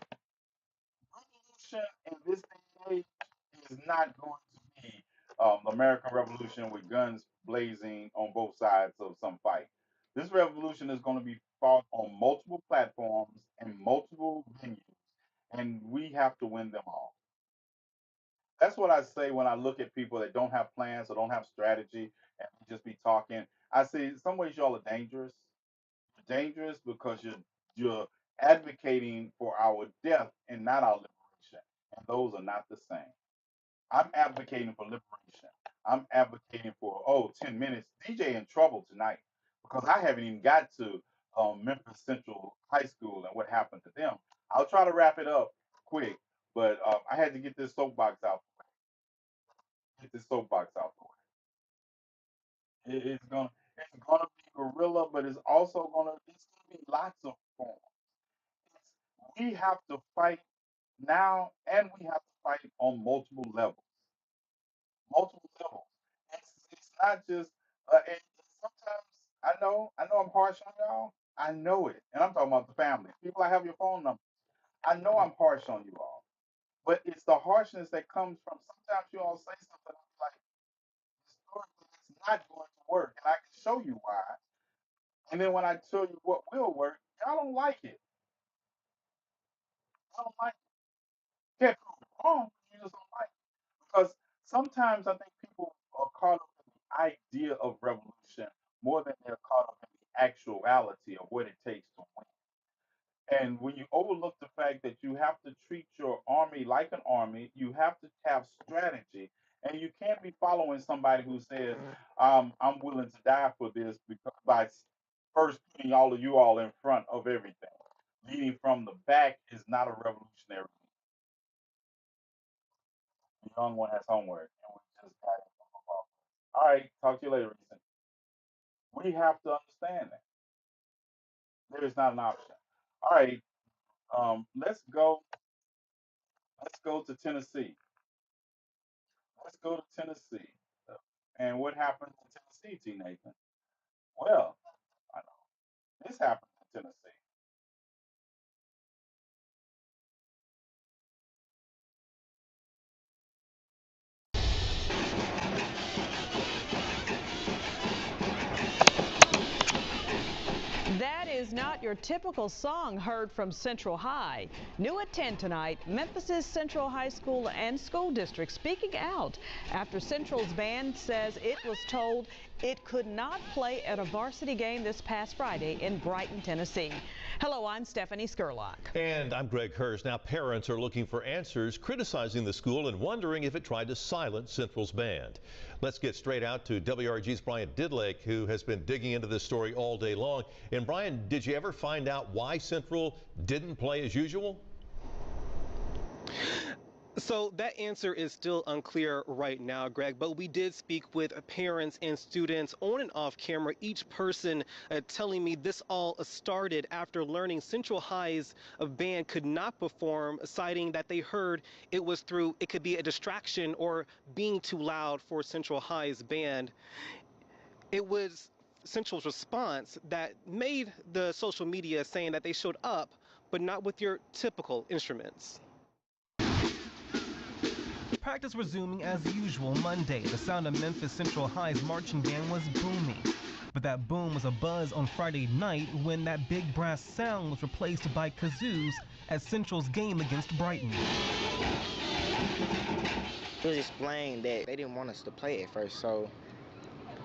Revolution in this day and age is not going to be the American Revolution with guns blazing on both sides of some fight. This revolution is going to be fought on multiple platforms and multiple venues, and we have to win them all. That's what I say when I look at people that don't have plans or don't have strategy and they just be talking. I say, in some ways, y'all are dangerous. You're dangerous because you're advocating for our death and not our liberation. And those are not the same. I'm advocating for liberation. I'm advocating for, 10 minutes. DJ in trouble tonight because I haven't even got to Memphis Central High School and what happened to them. I'll try to wrap it up quick, but I had to get this soapbox out. Get this soapbox out the way. It's gonna be guerrilla, but it's gonna be lots of forms. We have to fight now, and we have to fight on multiple levels. Multiple levels. It's not just. And sometimes I know I'm harsh on y'all. I know it, and I'm talking about the family. People, I have your phone number. I know I'm harsh on you all, but it's the harshness that comes from sometimes you all say something I'm like historically it's not going to work, and I can show you why. And then when I tell you what will work, y'all don't like it. Y'all don't like it. Can't prove it wrong. You just don't like it because sometimes I think people are caught up in the idea of revolution more than they're caught up in the actuality of what it takes to win. And when you overlook the fact that you have to treat your army like an army, you have to have strategy, and you can't be following somebody who says, "I'm willing to die for this," because by first putting all of you all in front of everything. Leading from the back is not a revolutionary. The young one has homework, and we just got it from football. All right, talk to you later, Reason. We have to understand that there is not an option. All right, let's go. Let's go to Tennessee. Let's go to Tennessee. And what happened in Tennessee, T. Nathan? Well, I know this happened in Tennessee. That is not your typical song heard from Central High. New at 10 tonight, Memphis's Central High School and School District speaking out after Central's band says it was told it could not play at a varsity game this past Friday in Brighton, Tennessee. Hello, I'm Stephanie Skurlock. And I'm Greg Hurst. Now, parents are looking for answers, criticizing the school and wondering if it tried to silence Central's band. Let's get straight out to WRG's Brian Didlake, who has been digging into this story all day long. And Brian, did you ever find out why Central didn't play as usual? So that answer is still unclear right now, Greg, but we did speak with parents and students on and off camera, each person telling me this all started after learning Central High's band could not perform, citing that they heard it could be a distraction or being too loud for Central High's band. It was Central's response that made the social media saying that they showed up, but not with your typical instruments. Practice resuming as usual Monday. The sound of Memphis Central High's marching band was booming. But that boom was a buzz on Friday night when that big brass sound was replaced by kazoos at Central's game against Brighton. It was explained that they didn't want us to play at first, so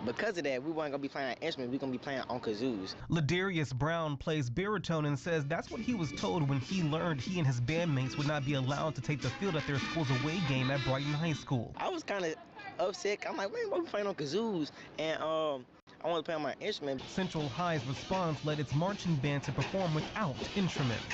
because of that, we weren't going to be playing an instrument, we're going to be playing on kazoos. Ladarius Brown plays baritone and says that's what he was told when he learned he and his bandmates would not be allowed to take the field at their school's away game at Brighton High School. I was kind of upset. I'm like, man, we're playing on kazoos, and I want to play on my instrument. Central High's response led its marching band to perform without instruments.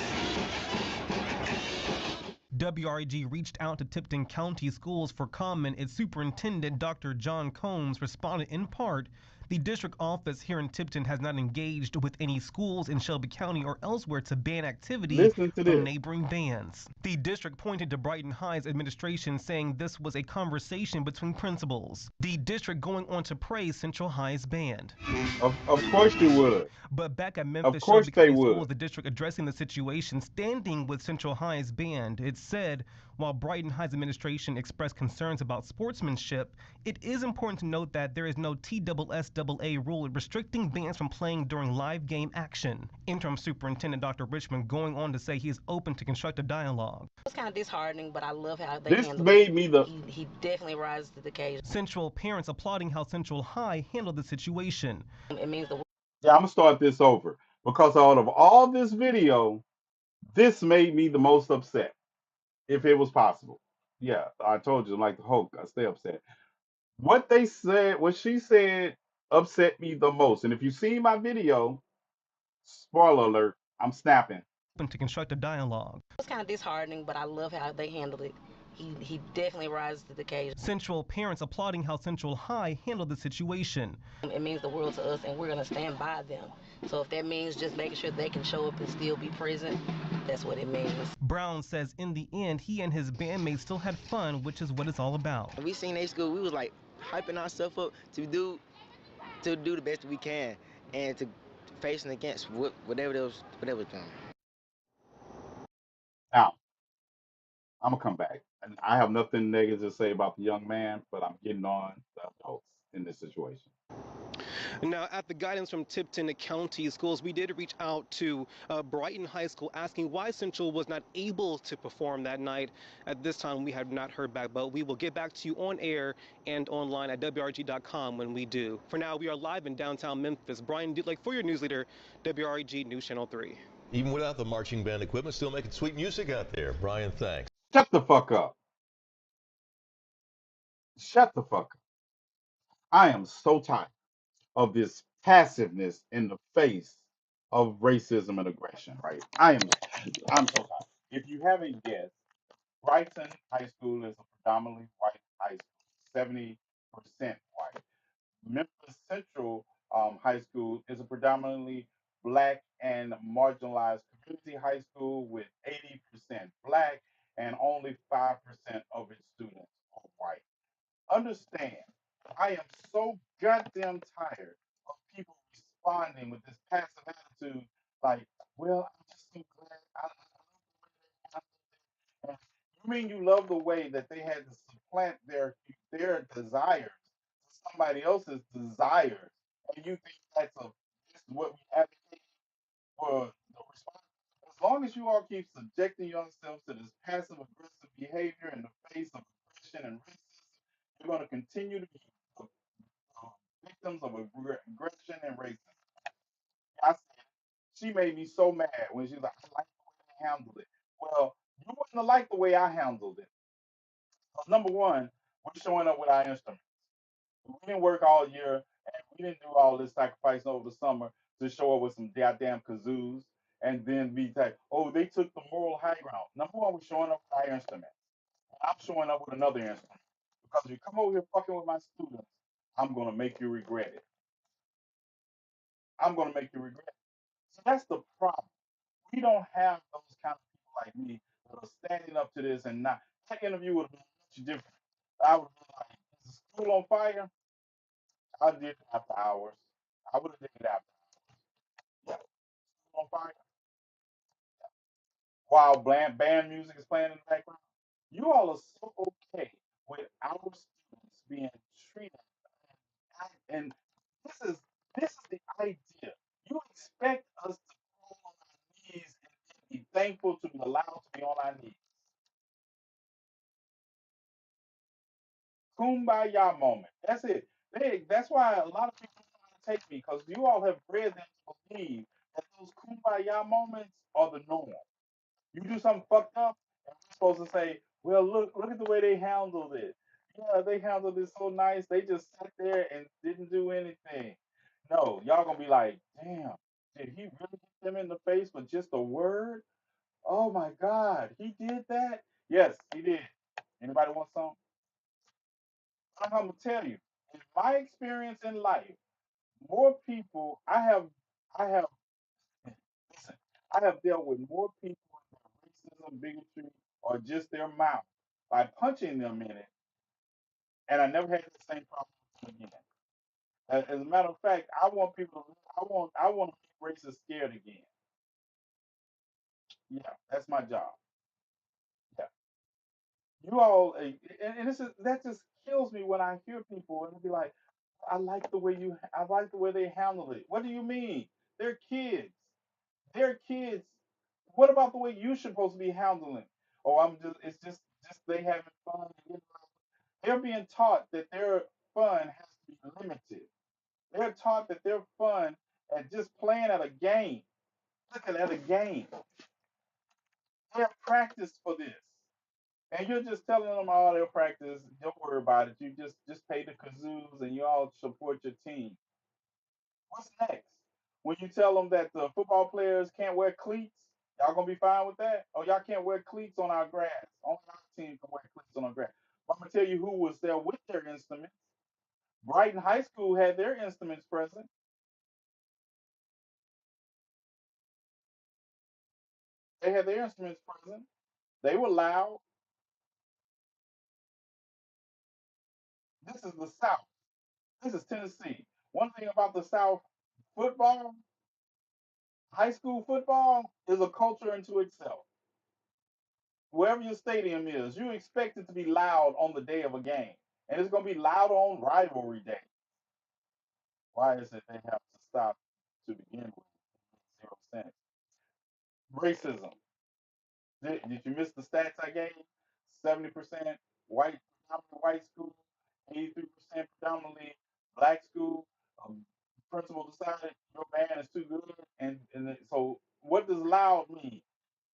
WREG reached out to Tipton County Schools for comment. Its superintendent, Dr. John Combs, responded in part, the district office here in Tipton has not engaged with any schools in Shelby County or elsewhere to ban activity from neighboring bands. The district pointed to Brighton High's administration, saying this was a conversation between principals. The district going on to praise Central High's band. Of course they would. But back at Memphis, of course Shelby they County would. Schools, the district addressing the situation, standing with Central High's band. It said, while Brighton High's administration expressed concerns about sportsmanship, it is important to note that there is no TSSAA rule restricting bands from playing during live game action. Interim Superintendent Dr. Richmond going on to say he is open to constructive dialogue. It's kind of disheartening, but I love how they This handle made it. me the. He definitely rises to the occasion. Central parents applauding how Central High handled the situation. It means the Yeah, I'm gonna start this over because out of all this video, This made me the most upset, if it was possible. Yeah, I told you, like the Hulk, I stay upset. What they said, what she said, upset me the most. And if you see my video, spoiler alert, I'm snapping. To construct a dialogue. It's kind of disheartening, but I love how they handled it. He definitely rises to the occasion. Central parents applauding how Central High handled the situation. It means the world to us, and we're going to stand by them. So if that means just making sure they can show up and still be present, that's what it means. Brown says in the end, he and his bandmates still had fun, which is what it's all about. We seen their school, we was like hyping ourselves up to do the best we can and to facing against whatever they was doing. Now, I'm gonna come back. And I have nothing negative to say about the young man, but I'm getting on the adults in this situation. Now, at the guidance from Tipton County Schools, we did reach out to Brighton High School asking why Central was not able to perform that night. At this time, we have not heard back, but we will get back to you on air and online at WRG.com when we do. For now, we are live in downtown Memphis. Brian Dudlake for your news leader, WRG News Channel 3. Even without the marching band equipment, still making sweet music out there. Brian, thanks. Shut the fuck up. Shut the fuck up. I am so tired of this passiveness in the face of racism and aggression, right? I'm so tired. If you haven't guessed, Brighton High School is a predominantly white high school, 70% white. Memphis Central High School is a predominantly black and marginalized community high school with 80% black and only 5% of its students are white. Understand, I am so goddamn tired of people responding with this passive attitude, like, well, I'm just so glad I you mean you love the way that they had to supplant their desires to somebody else's desires, and you think this is what we advocate for the response? As long as you all keep subjecting yourselves to this passive aggressive behavior in the face of aggression and racism, you're going to continue to be victims of aggression and racism. I said, she made me so mad when she was like, I like the way they handled it. Well, you wouldn't have liked the way I handled it. Number one, we're showing up with our instruments. We didn't work all year and we didn't do all this sacrifice over the summer to show up with some goddamn kazoos and then be like, oh, they took the moral high ground. Number one, we're showing up with our instruments. I'm showing up with another instrument. Because if you come over here fucking with my students, I'm gonna make you regret it. I'm gonna make you regret it. So that's the problem. We don't have those kind of people like me that are standing up to this and not. That interview would have been much different. I would have been like, is the school on fire? I did it after hours. I would have did it after yeah, school on fire. While band music is playing in the background. You all are so okay with our students being treated and this is the idea. You expect us to fall on our knees and be thankful to be allowed to be on our knees. Kumbaya moment. That's it. That's why a lot of people don't want to take me because you all have bred them to believe that those kumbaya moments are the norm. You do something fucked up, and we're supposed to say, "Well, look at the way they handled it. Yeah, they handled it so nice. They just sat there and didn't do anything." No, y'all gonna be like, "Damn, did he really hit them in the face with just a word? Oh my God, he did that? Yes, he did. Anybody want some? I'm gonna tell you, in my experience in life, more people I have listen, I have dealt with more people with racism, bigotry, or just their mouth by punching them in it, and I never had the same problem again. As a matter of fact, I want to make racists scared again. Yeah, that's my job. Yeah, you all, and that just kills me when I hear people and be like, I like the way they handle it. What do you mean? They're kids. They're kids. What about the way you're supposed to be handling? Oh, it's just they having fun. They're being taught that their fun has to be limited. They're taught that their fun and just playing at a game. Look at a game. They have practiced for this. And you're just telling them all their practice, don't worry about it. You just pay the kazoos and you all support your team. What's next? When you tell them that the football players can't wear cleats, y'all gonna be fine with that? Oh, y'all can't wear cleats on our grass. Only our team can wear cleats on our grass. But I'm gonna tell you who was there with their instruments. Brighton High School had their instruments present. They had their instruments present. They were loud. This is the South. This is Tennessee. One thing about the South, football, high school football is a culture into itself. Wherever your stadium is, you expect it to be loud on the day of a game. And it's going to be loud on rivalry day. Why is it they have to stop to begin with? Zero sense. Racism. Did you miss the stats I gave? 70% white, predominantly white school, 83% predominantly black school. Principal decided your band is too good, so what does loud mean?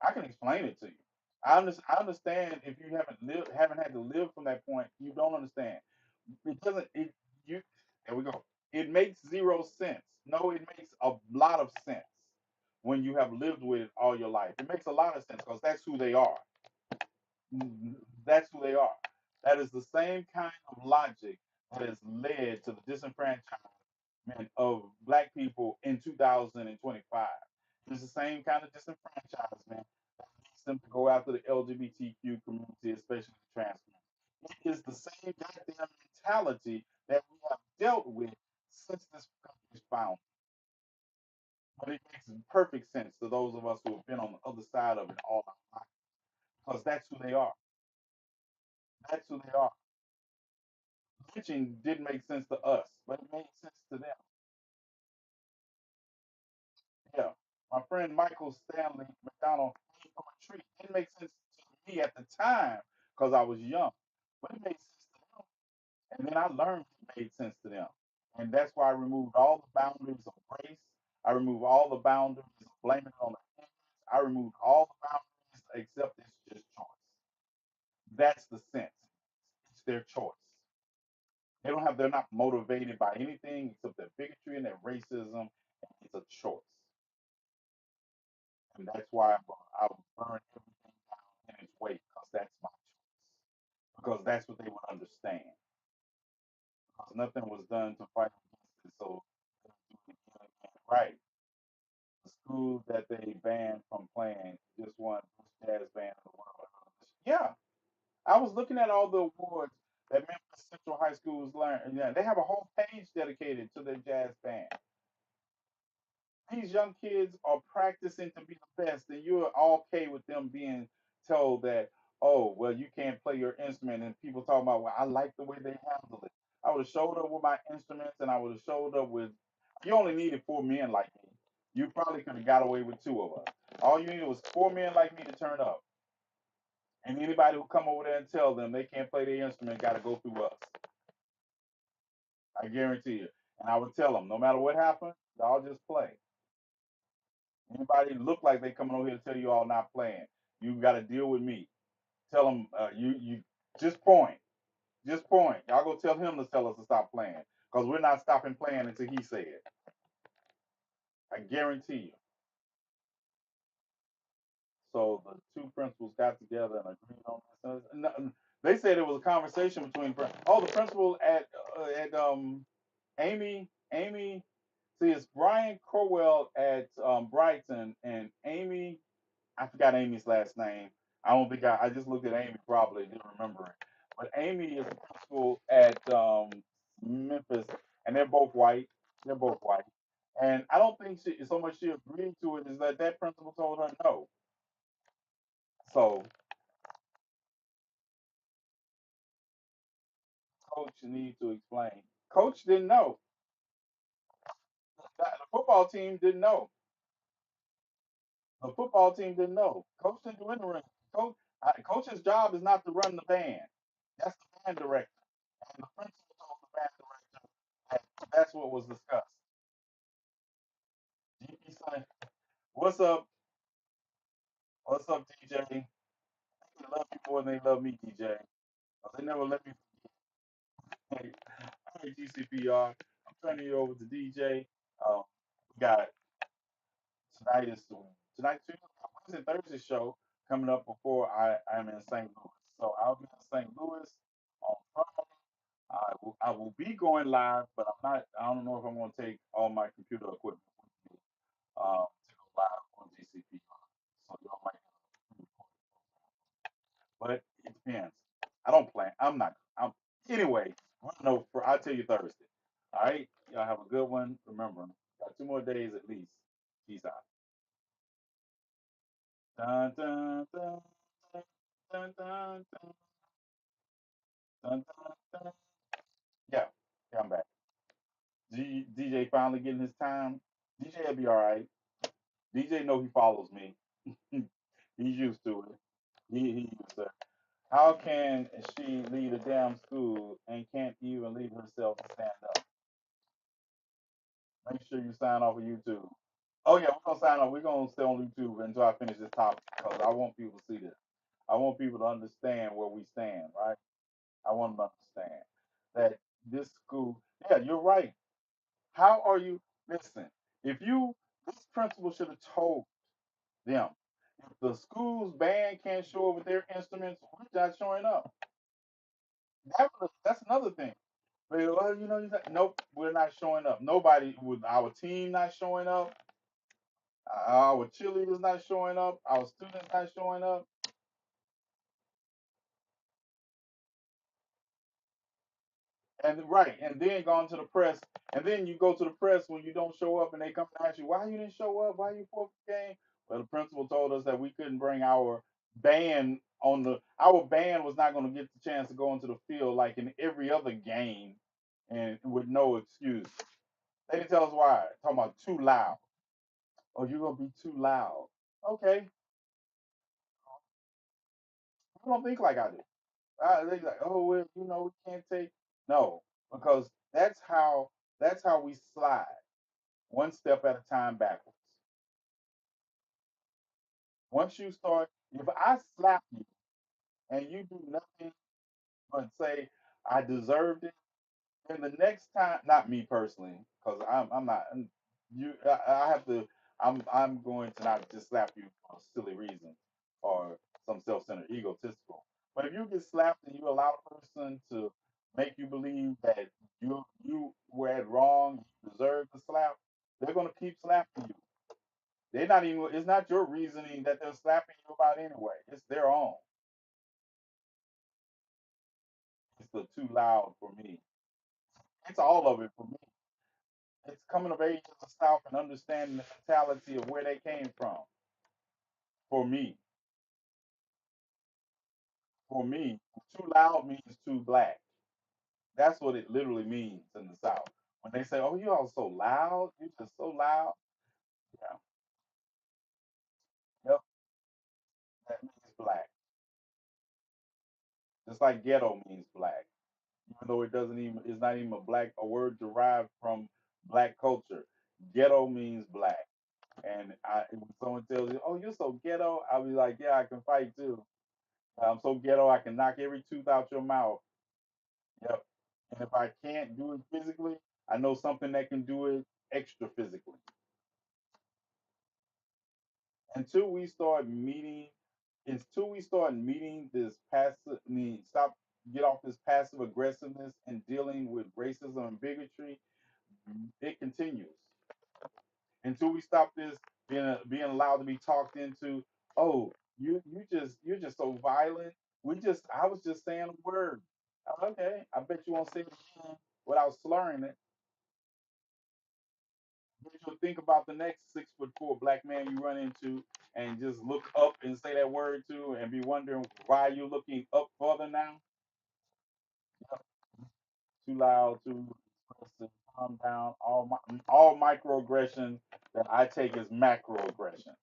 I can explain it to you. I understand if you haven't had to live from that point, you don't understand. It doesn't. It you. There we go. It makes zero sense. No, it makes a lot of sense when you have lived with it all your life. It makes a lot of sense because that's who they are. That's who they are. That is the same kind of logic that has led to the disenfranchisement of black people in 2025. It's the same kind of disenfranchisement that leads them to go after the LGBTQ community, especially the trans community. It is the same goddamn mentality that we have dealt with since this country's founding. But it makes perfect sense to those of us who have been on the other side of it all our life because that's who they are. That's who they are. Lynching didn't make sense to us, but it made sense to them. Yeah. My friend Michael Stanley McDonald came from a tree. It didn't make sense to me at the time because I was young, but it made sense to them. And then I learned it made sense to them. And that's why I removed all the boundaries of race. I removed all the boundaries of blaming it on the immigrants. I removed all the boundaries except it's just choice. That's the sense. It's their choice. They're not motivated by anything except their bigotry and their racism. And it's a choice. And that's why I would burn everything down in its way because that's my choice. Because that's what they would understand. Because nothing was done to fight against it. So they do it again and again. Right. The school that they banned from playing just won best jazz band in the world. Yeah. I was looking at all the awards that Memphis Central High Schools learned. Yeah, they have a whole page dedicated to their jazz band. These young kids are practicing to be the best, and you're okay with them being told that, oh, well, you can't play your instrument, and people talking about, well, I like the way they handle it. I would have showed up with my instruments, and I would have showed up with. You only needed four men like me. You probably could have got away with two of us. All you needed was four men like me to turn up, and anybody who come over there and tell them they can't play their instrument got to go through us. I guarantee you. And I would tell them, no matter what happens, y'all just play. Anybody look like they coming over here to tell you all not playing, you got to deal with me. Tell them you just point, just point. Y'all go tell him to tell us to stop playing because we're not stopping playing until he said it. I guarantee you. So the two principals got together and agreed on this. They said it was a conversation between. Oh, the principal at Amy. See, it's Brian Crowell at Brighton and Amy. I forgot Amy's last name. I don't think I just looked at Amy probably didn't remember it. But Amy is a principal at Memphis, and they're both white. They're both white, and I don't think so much she agreed to it is that that principal told her no. So coach needs to explain. Coach didn't know. The football team didn't know. The football team didn't know. Coach didn't do anything. Coach's job is not to run the band. That's the band director. And the principal told the band director that that's what was discussed. GP son, what's up? What's up, DJ? They love you more than they love me, DJ. 'Cause they never let me forget. All right, GCPR. I'm turning you over to DJ. We got tonight is tonight's Wednesday Thursday show coming up before I'm in St. Louis. So I'll be in St. Louis on Friday. I will be going live, but I'm not. I don't know if I'm going to take all my computer equipment with me to go live on GCPR. So y'all might but it depends. I don't plan. I'm not. I'm anyway. No, for I'll tell you Thursday. All right. Y'all have a good one. Remember, got 2 more days at least. Peace out. Dun, dun, dun, dun, dun, dun, dun, dun, dun, dun. Yeah, yeah, I'm back. DJ finally getting his time. DJ will be all right. DJ know he follows me. He's used to it. He used to it. How can she lead a damn school and can't even lead herself to stand up? Make sure you sign off of YouTube. Oh yeah, we're gonna sign off. We're gonna stay on YouTube until I finish this topic because I want people to see this. I want people to understand where we stand, right? I want them to understand that this school. Yeah, you're right. How are you? Listen, if you this principal should have told them if the school's band can't show up with their instruments, we're not showing up. That's another thing. Well, nope, we're not showing up. Nobody with our team not showing up, our cheerleaders not showing up, our students not showing up. And right, and then gone to the press, and then you go to the press when you don't show up, and they come and ask you why you didn't show up, why you forfeit the game. Well, the principal told us that we couldn't bring our band on the. Our band was not going to get the chance to go into the field like in every other game, and with no excuse. They didn't tell us why. Talking about too loud. Oh, you're gonna be too loud. Okay, you don't think like I do. They like, oh, well, we can't take. No, because that's how we slide one step at a time backwards. Once you start, if I slap you and you do nothing but say I deserved it, then the next time, not me personally, because I'm not you. I have to. I'm going to not just slap you for a silly reason or some self-centered egotistical. But if you get slapped and you allow a person to make you believe that you were at wrong, you deserve the slap, they're going to keep slapping you. They're not even. It's not your reasoning that they're slapping you about anyway. It's their own. It's the too loud for me. It's all of it for me. It's coming of age in the South and understanding the mentality of where they came from. For me, too loud means too black. That's what it literally means in the South. When they say, "Oh, you all so loud, you just so loud," yeah, yep, that means black. Just like ghetto means black, even though it's not even a word derived from black culture. Ghetto means black. And when someone tells you, "Oh, you're so ghetto," I'll be like, "Yeah, I can fight too. I'm so ghetto, I can knock every tooth out your mouth." Yep. And if I can't do it physically, I know something that can do it extra physically. Until we start meeting, until we start meeting this passive, stop, get off this passive aggressiveness and dealing with racism and bigotry, it continues. Until we stop this being allowed to be talked into. Oh, you're just so violent. I was just saying a word. Okay, I bet you won't say it again without slurring it. Bet you'll think about the next 6'4" black man you run into and just look up and say that word to and be wondering why you're looking up further now. Too loud, too expressive, calm down. All microaggressions that I take as macroaggression.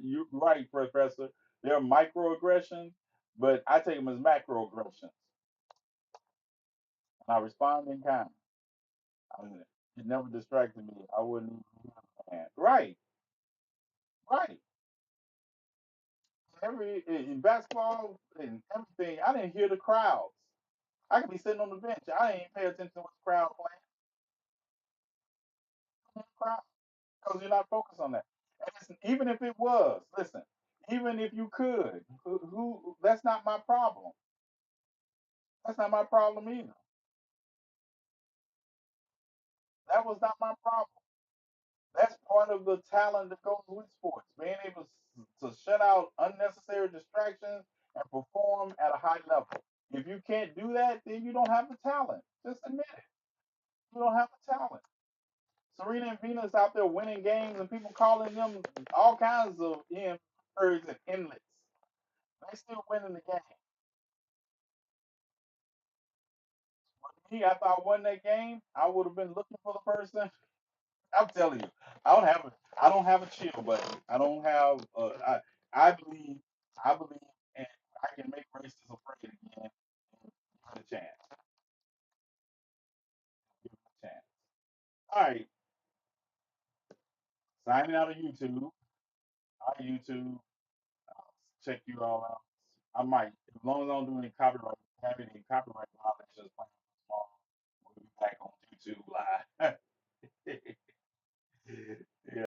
You're right, Professor. They're microaggressions, but I take them as macroaggressions, and I respond in kind. I mean, it never distracted me. I wouldn't even. Right, right. in basketball and everything, I didn't hear the crowds. I could be sitting on the bench. I didn't pay attention to what the crowd playing. Crowd, because you're not focused on that. And listen, even if it was, listen, even if you could, that's not my problem. That's not my problem either. That was not my problem. That's part of the talent that goes with sports, being able to shut out unnecessary distractions and perform at a high level. If you can't do that, then you don't have the talent. Just admit it. You don't have the talent. Serena and Venus out there winning games and people calling them all kinds of birds and inlets. They still winning the game. Me, after I won that game, I would have been looking for the person. I'm telling you, I don't have a chill button. I don't have. I believe. I believe, and I can make racists afraid again. Give it a chance. Give it a chance. All right, signing out of YouTube. Our YouTube. Check you all out. I might, as long as I don't do any copyright, have any copyright violations.